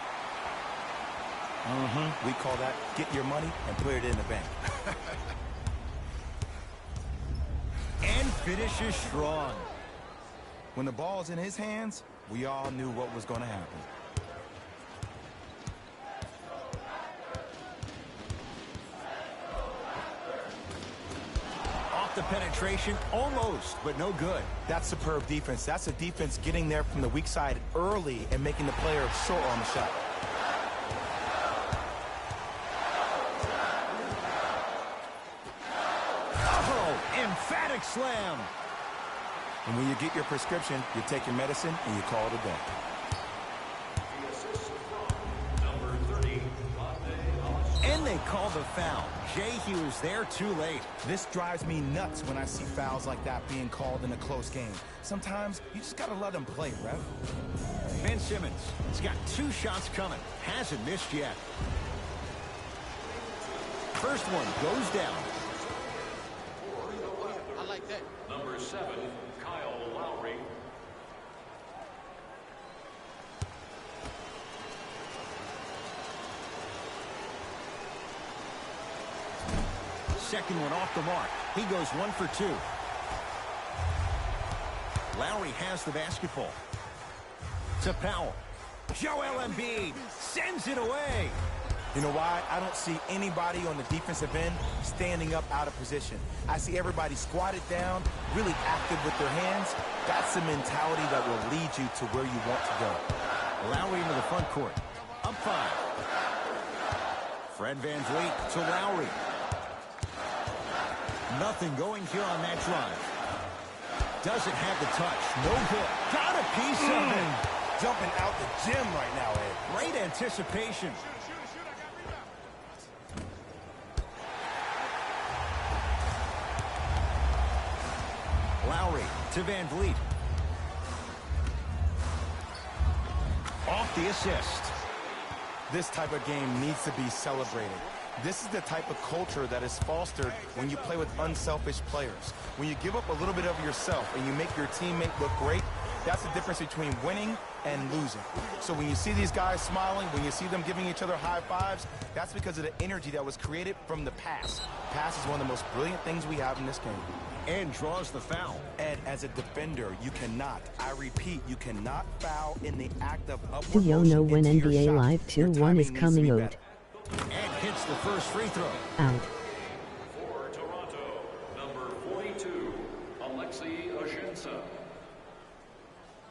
We call that get your money and put it in the bank. And finishes strong. When the ball's in his hands, we all knew what was going to happen. Off the penetration, almost, but no good. That's superb defense. That's a defense getting there from the weak side early and making the player short on the shot. Oh, emphatic slam. And when you get your prescription, you take your medicine and you call it a day. Number 30, And they call the foul. Jay, he was there too late. This drives me nuts when I see fouls like that being called in a close game. Sometimes you just got to let them play, ref. Ben Simmons has got 2 shots coming. Hasn't missed yet. First one goes down. I like that. number 7, Kyle Lowry. Second one off the mark. He goes 1 for 2. Lowry has the basketball. To Powell. Joel Embiid sends it away. You know why? I don't see anybody on the defensive end standing up out of position. I see everybody squatted down, really active with their hands. That's the mentality that will lead you to where you want to go. Lowry into the front court. Up 5. Fred Van Vliet to Lowry. Nothing going here on that drive. Doesn't have the touch. No good. Got a piece of it. Jumping out the gym right now, Ed. Great anticipation. Lowry to Van Vliet. Off the assist. This type of game needs to be celebrated. This is the type of culture that is fostered when you play with unselfish players. When you give up a little bit of yourself and you make your teammate look great, that's the difference between winning and losing. So when you see these guys smiling, when you see them giving each other high fives, that's because of the energy that was created from the pass. Pass is one of the most brilliant things we have in this game. And draws the foul. Ed, as a defender, you cannot, I repeat, you cannot foul in the act of upward Do you motion know when into your NBA shot. Live Your 2-1 timing is needs to coming be out? better. And hits the first free throw. Out. For Toronto, number 42, Alexei Oshinsa.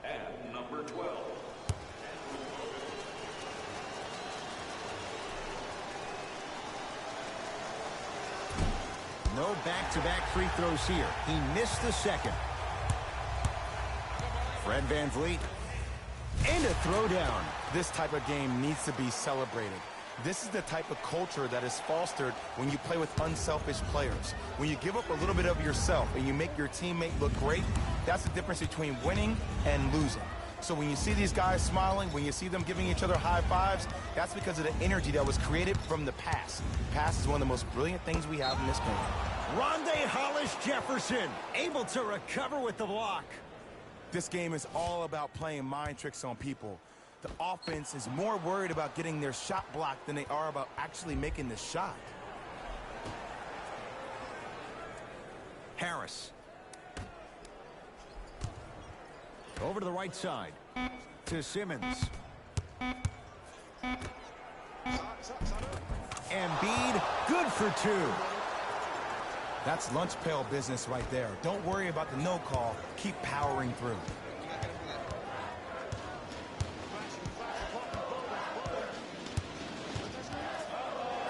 And number 12. No back-to-back free throws here. He missed the second. Fred VanVleet. And a throwdown. This type of game needs to be celebrated. This is the type of culture that is fostered when you play with unselfish players. When you give up a little bit of yourself and you make your teammate look great, that's the difference between winning and losing. So when you see these guys smiling, when you see them giving each other high fives, that's because of the energy that was created from the pass. Pass is one of the most brilliant things we have in this game. Rondé Hollis-Jefferson able to recover with the block. This game is all about playing mind tricks on people. The offense is more worried about getting their shot blocked than they are about actually making the shot. Harris. Over to the right side. To Simmons. Embiid, good for two. That's lunch pail business right there. Don't worry about the no call. Keep powering through.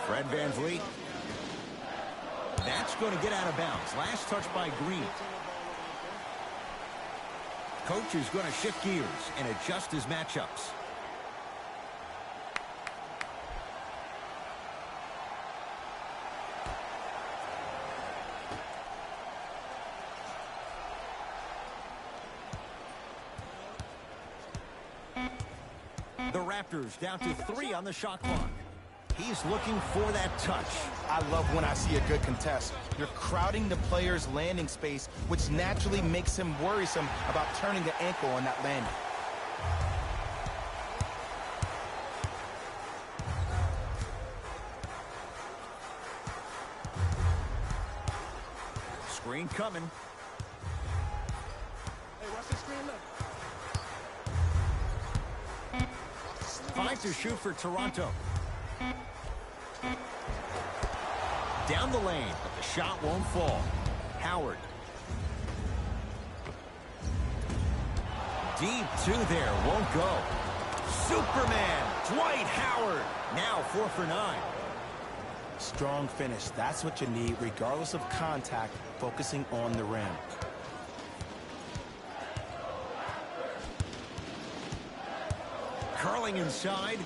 Fred VanVleet. That's going to get out of bounds. Last touch by Green. Coach is going to shift gears and adjust his matchups. The Raptors down to 3 on the shot clock. He's looking for that touch. I love when I see a good contest. You're crowding the player's landing space, which naturally makes him worrisome about turning the ankle on that landing. Screen coming. Hey, watch the screen, look. 5 to shoot for Toronto. Down the lane, but the shot won't fall. Howard. Deep two there, won't go. Superman, Dwight Howard. Now 4 for 9. Strong finish. That's what you need, regardless of contact, focusing on the rim. Curling inside.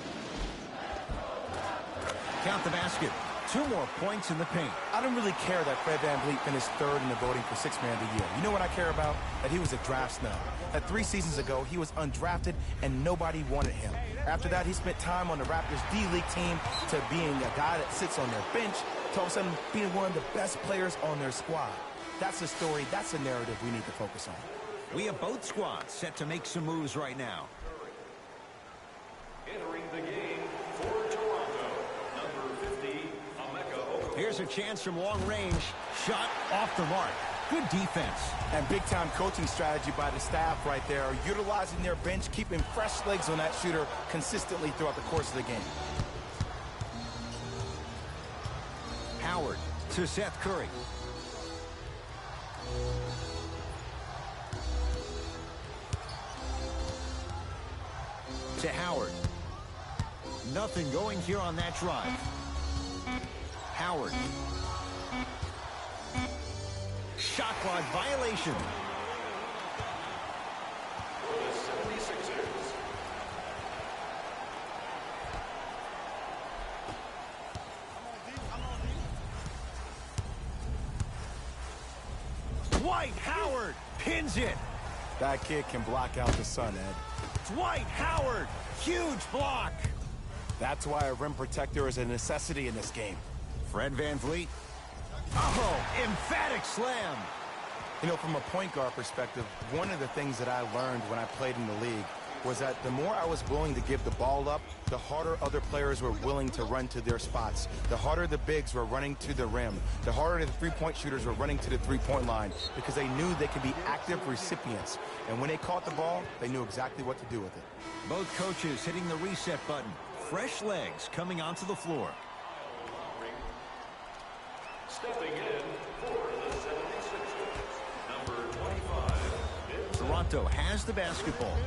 Count the basket. 2 more points in the paint. I don't really care that Fred VanVleet finished 3rd in the voting for 6th man of the year. You know what I care about? That he was a draft snub. That 3 seasons ago, he was undrafted and nobody wanted him. After that, he spent time on the Raptors D-League team to being a guy that sits on their bench to all of a sudden being one of the best players on their squad. That's a story, that's a narrative we need to focus on. We have both squads set to make some moves right now. Entering the game for Toronto, number 50, Emeka. Here's a chance from long range. Shot off the mark. Good defense. And big-time coaching strategy by the staff right there, utilizing their bench, keeping fresh legs on that shooter consistently throughout the course of the game. Howard to Seth Curry. To Howard. Nothing going here on that drive. Howard. Shot clock violation. For the 76ers. Dwight Howard pins it. That kid can block out the sun, Ed. Dwight Howard, huge block. That's why a rim protector is a necessity in this game. Fred VanVleet. Oh, emphatic slam. You know, from a point guard perspective, one of the things that I learned when I played in the league was that the more I was willing to give the ball up, the harder other players were willing to run to their spots. The harder the bigs were running to the rim. The harder the three-point shooters were running to the three-point line because they knew they could be active recipients. And when they caught the ball, they knew exactly what to do with it. Both coaches hitting the reset button. Fresh legs coming onto the floor. Stepping in for the 76ers, number 25. Toronto has the basketball.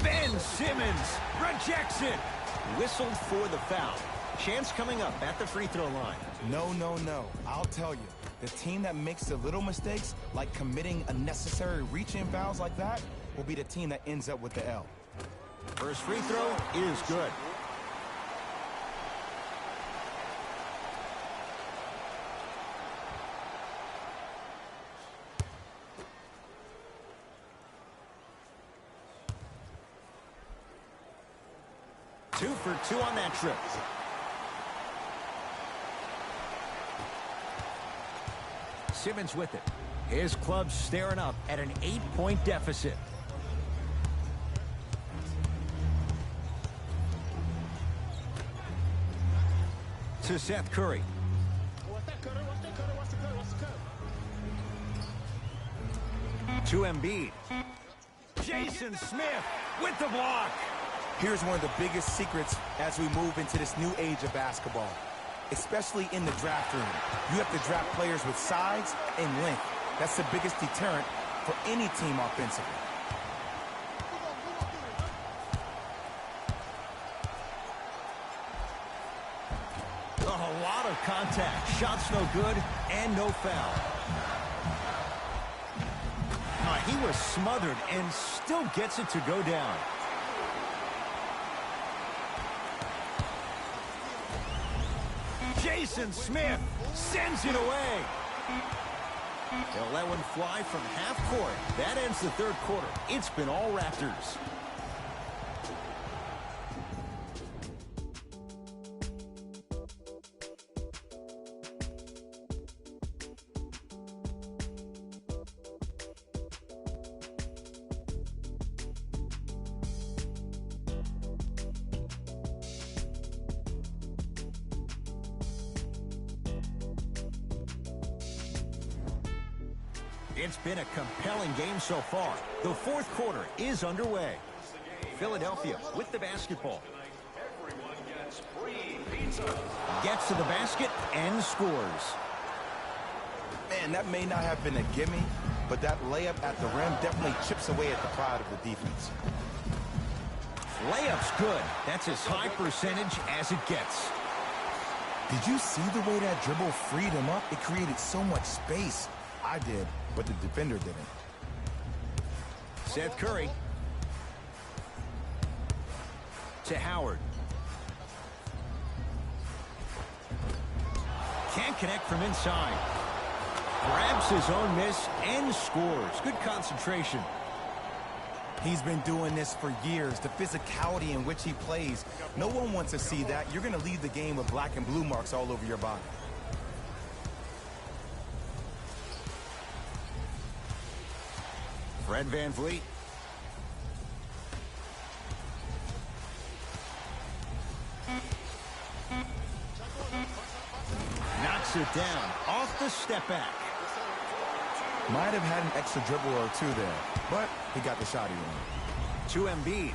Ben Simmons rejects it. Whistled for the foul. Chance coming up at the free throw line. No, no, no. I'll tell you. The team that makes the little mistakes, like committing unnecessary reach-in fouls like that, will be the team that ends up with the L. First free throw is good. Two for two on that trip. Simmons with it. His club staring up at an 8-point deficit. To Seth Curry. To Embiid. Jason Smith with the block. Here's one of the biggest secrets as we move into this new age of basketball, especially in the draft room. You have to draft players with size and length. That's the biggest deterrent for any team offensively. A lot of contact. Shots no good and no foul. He was smothered and still gets it to go down. Jason Smith sends it away. They'll let one fly from half court. That ends the third quarter. It's been all Raptors. It's been a compelling game so far. The fourth quarter is underway. Philadelphia with the basketball. Everyone gets free pizza. Gets to the basket and scores. Man, that may not have been a gimme, but that layup at the rim definitely chips away at the pride of the defense. Layup's good. That's as high percentage as it gets. Did you see the way that dribble freed him up? It created so much space. I did, but the defender didn't. Seth Curry. To Howard. Can't connect from inside. Grabs his own miss and scores. Good concentration. He's been doing this for years. The physicality in which he plays. No one wants to see that. You're going to leave the game with black and blue marks all over your body. Fred VanVleet. Knocks it down off the step back. Might have had an extra dribble or two there, but he got the shot he wanted. To Embiid.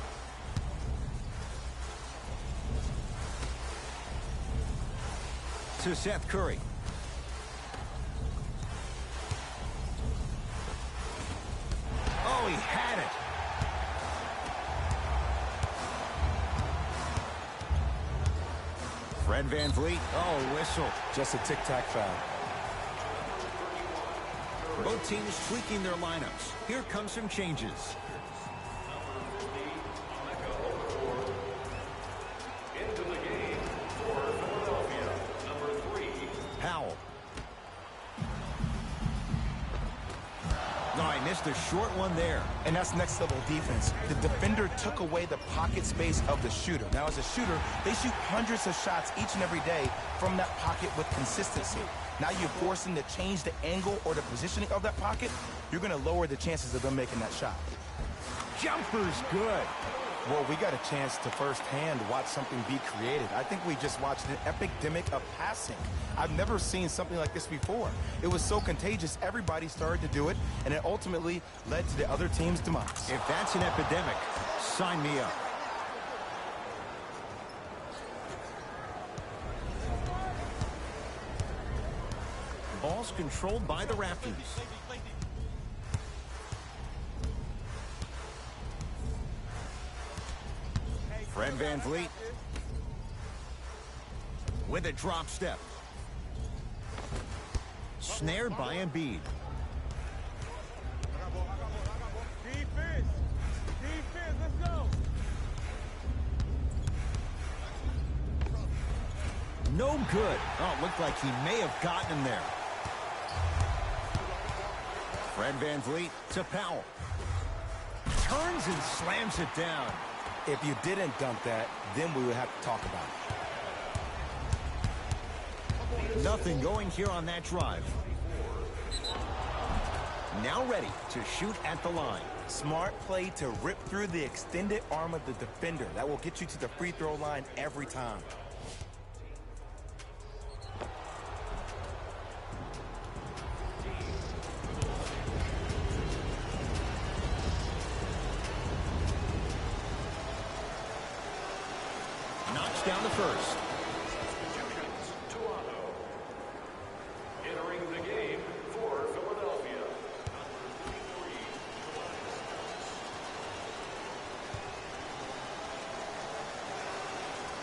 To Seth Curry. Oh, he had it. Fred VanVleet. Oh, whistle. Just a tic-tac foul. Both teams tweaking their lineups. Here comes some changes. Into the game for Philadelphia, number 3. Powell. No, he missed Just a short one there. And that's next level defense. The defender took away the pocket space of the shooter. Now, as a shooter, they shoot hundreds of shots each and every day from that pocket with consistency. Now you force them to change the angle or the positioning of that pocket. You're going to lower the chances of them making that shot. Jumper's good. Well, we got a chance to firsthand watch something be created. I think we just watched an epidemic of passing. I've never seen something like this before. It was so contagious, everybody started to do it, and it ultimately led to the other team's demise. If that's an epidemic, sign me up. Ball's controlled by the Raptors. Fred VanVleet with a drop step. Snared by Embiid. Defense. Defense, let's go. No good. Oh, it looked like he may have gotten him there. Fred VanVleet to Powell. Turns and slams it down. If you didn't dunk that, then we would have to talk about it. Nothing going here on that drive. Now ready to shoot at the line. Smart play to rip through the extended arm of the defender. That will get you to the free throw line every time. Knocks down the first. Entering the game for Philadelphia.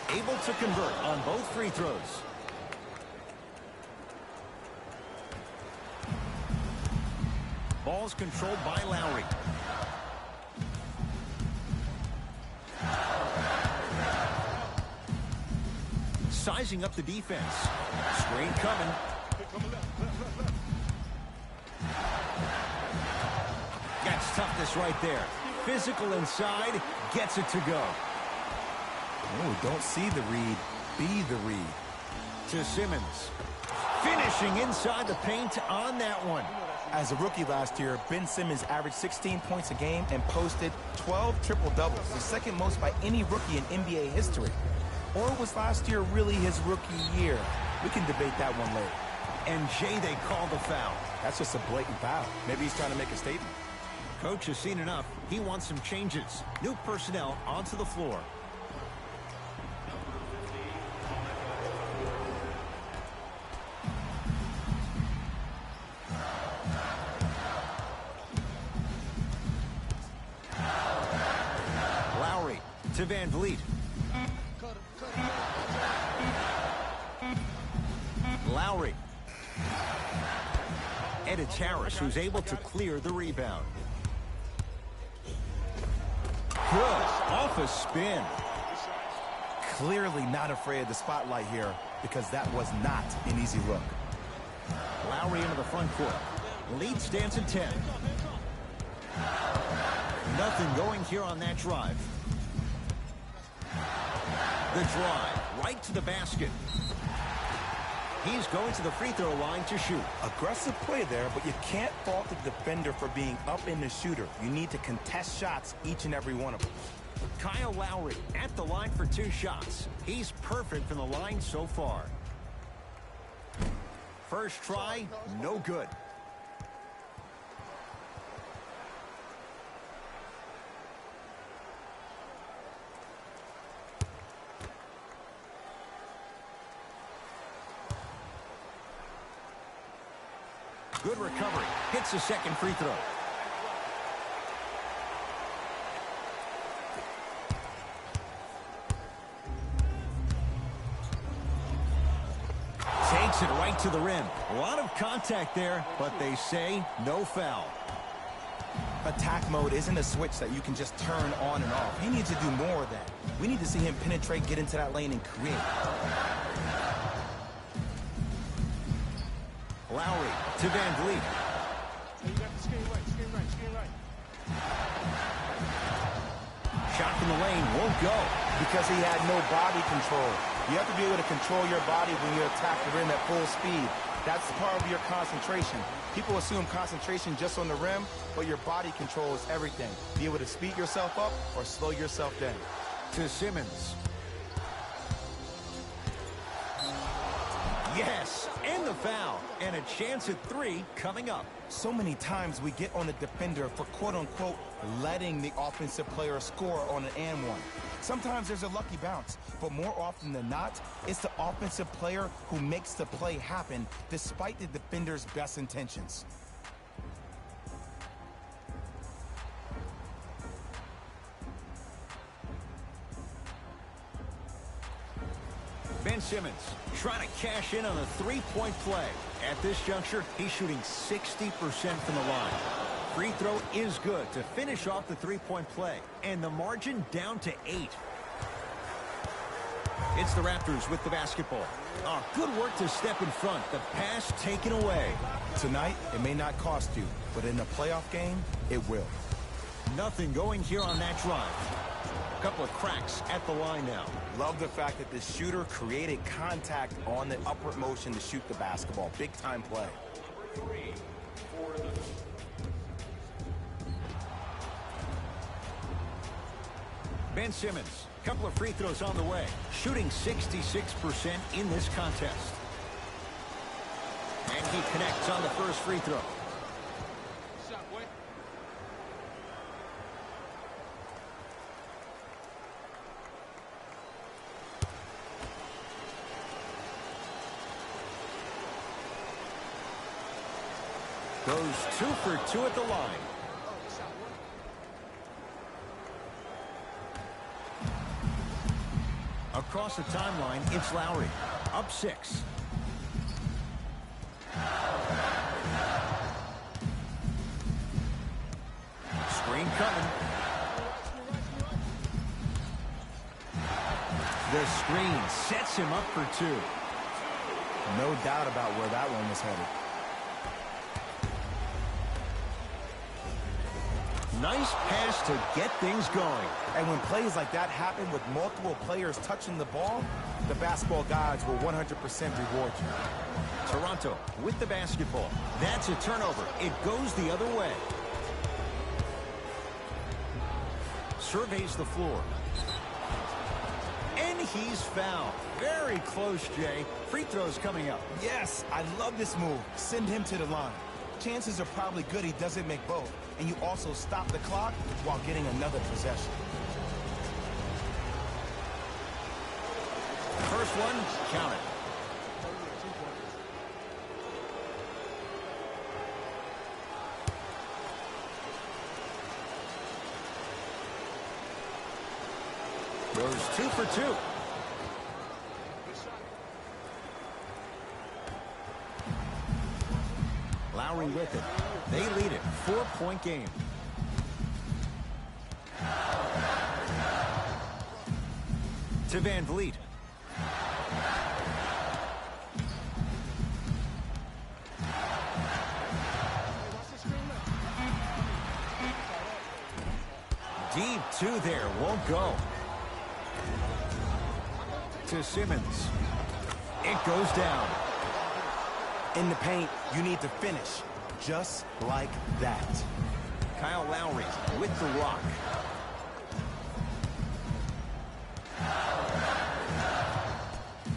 Able to convert on both free throws. Ball's controlled by Lowry. Sizing up the defense. Screen coming. That's toughness right there. Physical inside, gets it to go. Oh, don't see the read, be the read. To Simmons. Finishing inside the paint on that one. As a rookie last year, Ben Simmons averaged 16 points a game and posted 12 triple-doubles, the second most by any rookie in NBA history. Or was last year really his rookie year? We can debate that one later. And Jay, they call the foul. That's just a blatant foul. Maybe he's trying to make a statement. Coach has seen enough. He wants some changes. New personnel onto the floor. Lowry to VanVleet. Lowry. And it's Harris who's able to clear the rebound. Good. Off a spin. Clearly not afraid of the spotlight here because that was not an easy look. Lowry into the front court. Lead stands at 10. Nothing going here on that drive. The drive right to the basket. He's going to the free throw line to shoot. Aggressive play there, but you can't fault the defender for being up in the shooter. You need to contest shots, each and every one of them. Kyle Lowry at the line for 2 shots. He's perfect from the line so far. First try, no good. Good recovery. Hits the second free throw. Takes it right to the rim. A lot of contact there, but they say no foul. Attack mode isn't a switch that you can just turn on and off. He needs to do more of that. We need to see him penetrate, get into that lane, and create. Lowry to VanVleet. You got the skate right, skate right. Shot from the lane won't go. Because he had no body control. You have to be able to control your body when you attack the rim at full speed. That's part of your concentration. People assume concentration just on the rim, but your body control is everything. Be able to speed yourself up or slow yourself down. To Simmons. Yes, and the foul. And a chance at 3 coming up. So many times we get on the defender for quote-unquote letting the offensive player score on an and one. Sometimes there's a lucky bounce, but more often than not, it's the offensive player who makes the play happen despite the defender's best intentions. Ben Simmons trying to cash in on a three-point play. At this juncture, he's shooting 60% from the line. Free throw is good to finish off the three-point play. And the margin down to 8. It's the Raptors with the basketball. Oh, good work to step in front. The pass taken away. Tonight, it may not cost you, but in a playoff game, it will. Nothing going here on that drive. A couple of cracks at the line now. Love the fact that the shooter created contact on the upward motion to shoot the basketball. Big time play. Number 3 for the... Ben Simmons, couple of free throws on the way. Shooting 66% in this contest. And he connects on the first free throw. Goes 2 for 2 at the line. Across the timeline, it's Lowry. Up 6. Screen coming. The screen sets him up for 2. No doubt about where that one was headed. Nice pass to get things going. And when plays like that happen with multiple players touching the ball, the basketball gods will 100% reward you. Toronto with the basketball. That's a turnover. It goes the other way. Surveys the floor. And he's fouled. Very close, Jay. Free throws coming up. Yes, I love this move. Send him to the line. Chances are probably good he doesn't make both. And you also stop the clock while getting another possession. First one, count it. Goes 2 for 2. Lowry with it. They lead it. 4-point game. To Van Vliet. Deep 2 there. Won't go. To Simmons. It goes down. In the paint, you need to finish. Just like that. Kyle Lowry with the rock.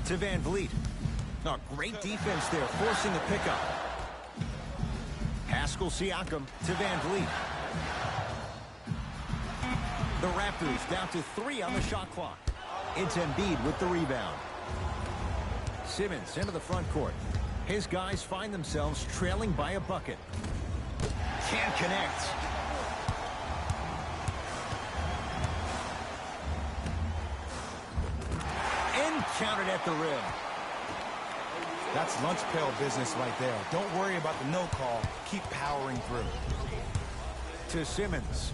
To Van Vliet. Oh, great defense there, forcing the pickup. Pascal Siakam to Van Vliet. The Raptors down to 3 on the shot clock. It's Embiid with the rebound. Simmons into the front court. His guys find themselves trailing by a bucket. Can't connect. And counted at the rim. That's lunch pail business right there. Don't worry about the no call. Keep powering through. To Simmons.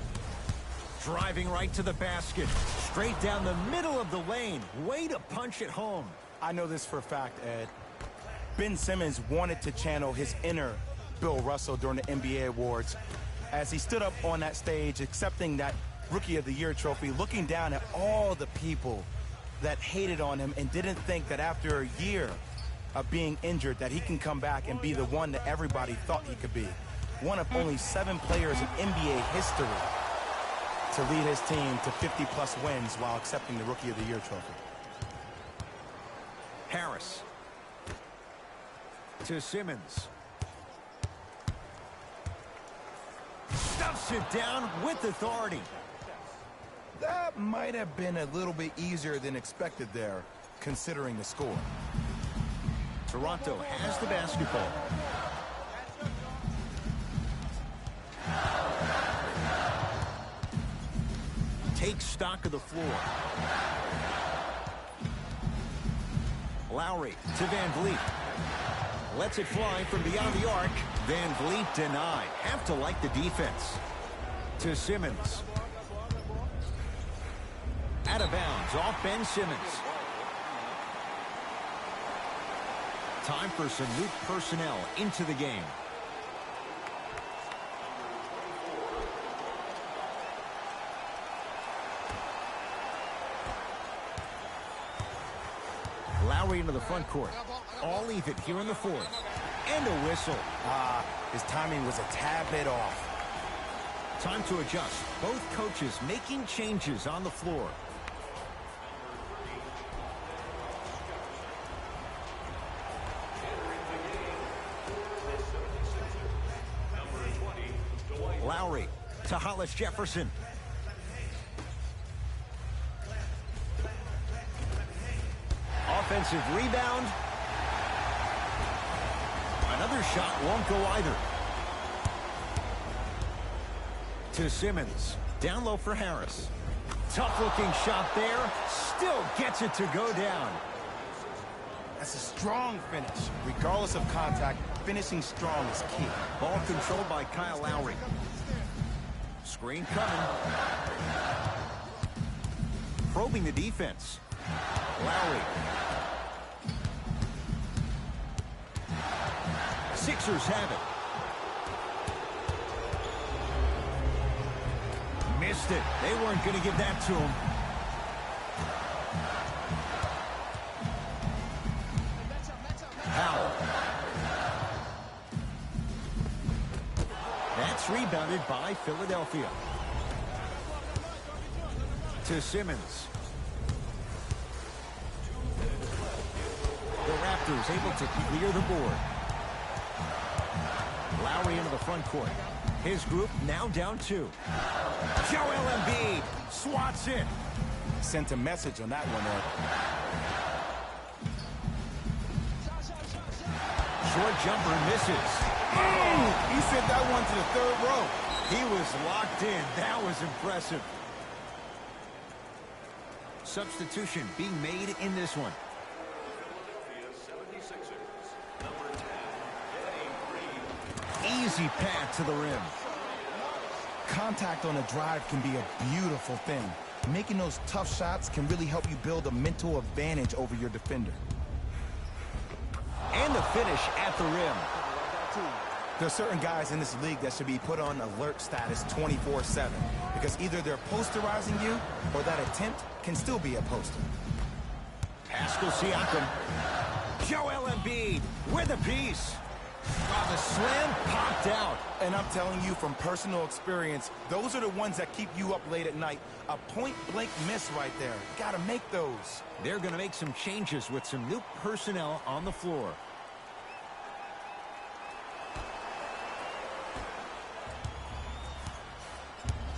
Driving right to the basket. Straight down the middle of the lane. Way to punch it home. I know this for a fact, Ed. Ben Simmons wanted to channel his inner Bill Russell during the NBA awards. as he stood up on that stage accepting that Rookie of the Year trophy, looking down at all the people that hated on him and didn't think that after a year of being injured that he can come back and be the one that everybody thought he could be. One of only 7 players in NBA history to lead his team to 50-plus wins while accepting the Rookie of the Year trophy. Harris to Simmons. Stuffs it down with authority. That might have been a little bit easier than expected there, considering the score. Toronto has the basketball. Takes stock of the floor. Lowry to Van Vliet. Lets it fly from beyond the arc. Van Vliet denied. Have to like the defense. To Simmons. Out of bounds off Ben Simmons. Time for some new personnel into the game. Lowry into the front court. All even here in the fourth. And a whistle. His timing was a tad bit off. Time to adjust. Both coaches making changes on the floor. Lowry to Hollis Jefferson. Offensive rebound. Another shot won't go either. To Simmons. Down low for Harris. Tough-looking shot there. Still gets it to go down. That's a strong finish. Regardless of contact, finishing strong is key. Ball controlled by Kyle Lowry. Screen coming. Probing the defense. Lowry. Sixers have it. Missed it. They weren't going to give that to him. Powell. That's rebounded by Philadelphia. To Simmons. The Raptors able to clear the board. Lowry into the front court. His group now down 2. Joel Embiid swats it. Sent a message on that one, Ed. Short jumper misses. Oh, he sent that one to the 3rd row. He was locked in. That was impressive. Substitution being made in this one. Easy path to the rim. Contact on a drive can be a beautiful thing. Making those tough shots can really help you build a mental advantage over your defender. And the finish at the rim. There are certain guys in this league that should be put on alert status 24/7 because either they're posterizing you or that attempt can still be a poster. Pascal Siakam. Joel Embiid with a piece. Oh, the slam popped out. And I'm telling you from personal experience, those are the ones that keep you up late at night. A point-blank miss right there. Got to make those. They're going to make some changes with some new personnel on the floor.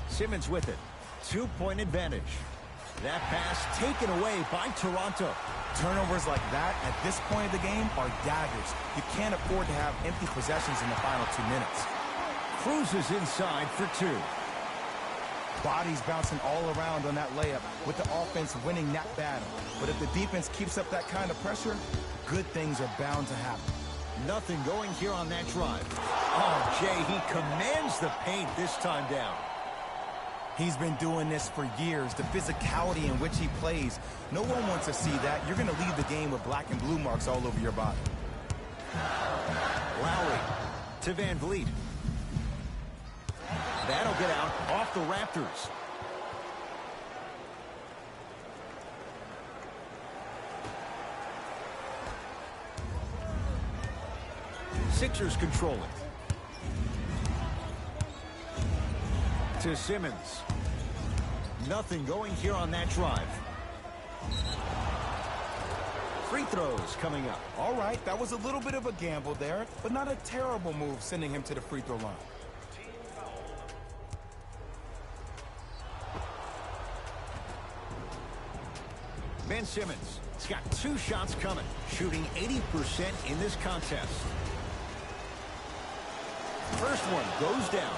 Simmons with it. 2-point advantage. That pass taken away by Toronto. Turnovers like that at this point of the game are daggers. You can't afford to have empty possessions in the final 2 minutes. Cruises inside for 2. Bodies bouncing all around on that layup with the offense winning that battle. But if the defense keeps up that kind of pressure, good things are bound to happen. Nothing going here on that drive. Oh, Jay, he commands the paint this time down. He's been doing this for years. The physicality in which he plays, no one wants to see that. You're going to leave the game with black and blue marks all over your body. Lowry to Van Vliet. That'll get out off the Raptors. Sixers control it. To Simmons. Nothing going here on that drive. Free throws coming up. All right, that was a little bit of a gamble there, but not a terrible move sending him to the free throw line. Ben Simmons has got 2 shots coming, shooting 80% in this contest. First one goes down.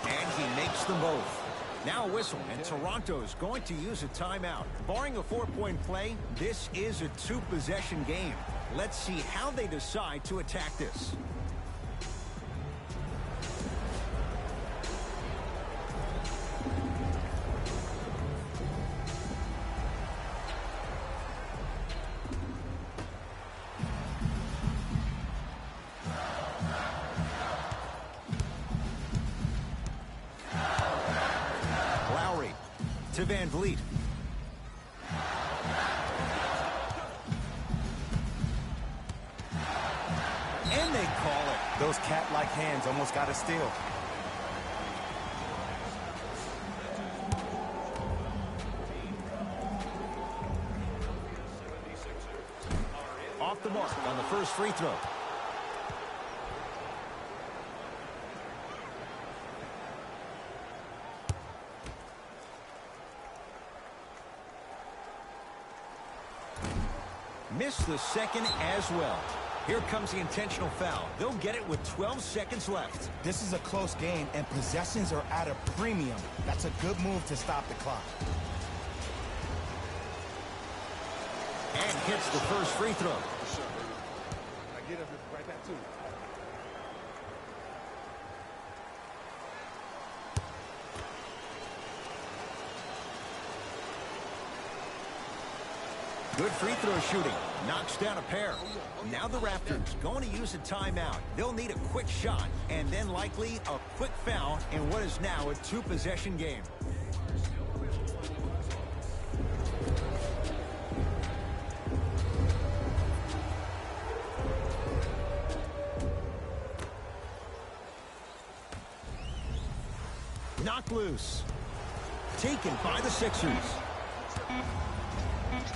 And he makes them both. Now a whistle, and Toronto's going to use a timeout. Barring a 4-point play, this is a 2-possession game. Let's see how they decide to attack this. To Van Vliet. And they call it. Those cat-like hands almost got a steal. Off the mark on the first free throw. Missed the second as well. Here comes the intentional foul. They'll get it with 12 seconds left. This is a close game, and possessions are at a premium. That's a good move to stop the clock. And hits the first free throw. I get up right back to you. Good free throw shooting. Knocks down a pair. Now the Raptors going to use a timeout. They'll need a quick shot and then likely a quick foul in what is now a 2-possession game. Knocked loose. Taken by the Sixers.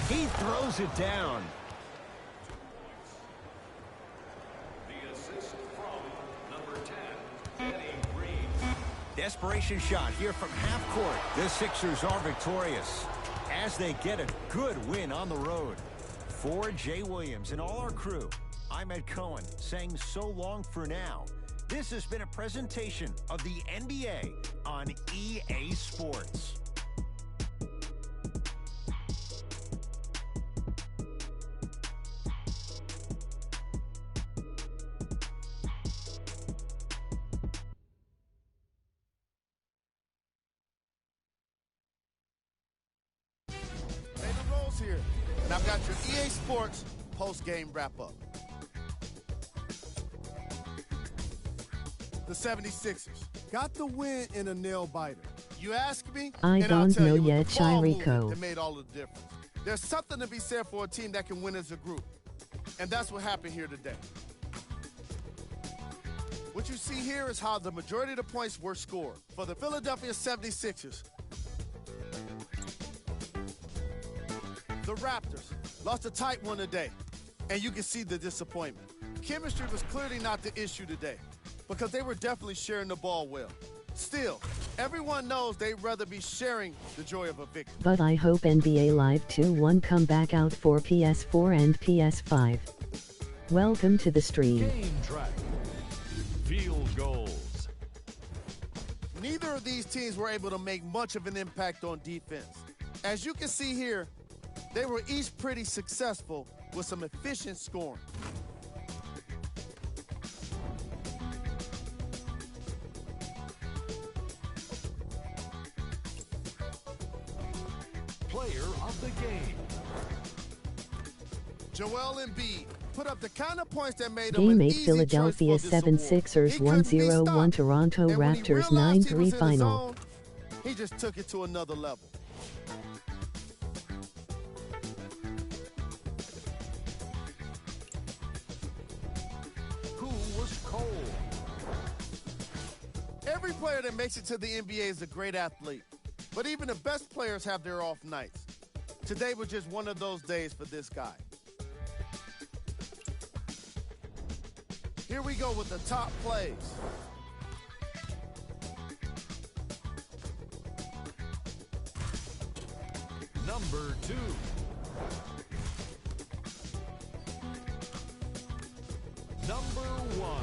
He throws it down. The assist from number 10, Danny Green. Desperation shot here from half court. The Sixers are victorious as they get a good win on the road. For Jay Williams and all our crew, I'm Ed Cohen saying so long for now. This has been a presentation of the NBA on EA Sports. Here, and I've got your EA Sports post-game wrap-up. The 76ers got the win in a nail-biter. You ask me, I and I'll don't tell know you, with yet, the ball Chirico. movement, it made all the difference. There's something to be said for a team that can win as a group, and that's what happened here today. What you see here is how the majority of the points were scored. For the Philadelphia 76ers, the Raptors lost a tight one today, and you can see the disappointment. Chemistry was clearly not the issue today because they were definitely sharing the ball well. Still, everyone knows they'd rather be sharing the joy of a victory. But I hope NBA Live 2-1 come back out for PS4 and PS5. Welcome to the stream. Game track. Field goals. Neither of these teams were able to make much of an impact on defense. As you can see here, they were each pretty successful with some efficient scoring. game. Joel Embiid put up the kind of points that made him Game an 8 easy Philadelphia choice for this 76ers award. He couldn't be 1-0-1 stopped. Toronto And when he Raptors realized he was 9-3 in the final. zone, he just took it to another level. Who was cold? Every player that makes it to the NBA is a great athlete, but even the best players have their off nights. Today was just one of those days for this guy. Here we go with the top plays. Number 2. Number 1.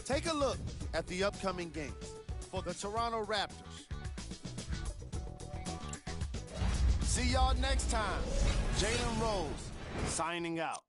Take a look at the upcoming games for the Toronto Raptors. See y'all next time. Jalen Rose signing out.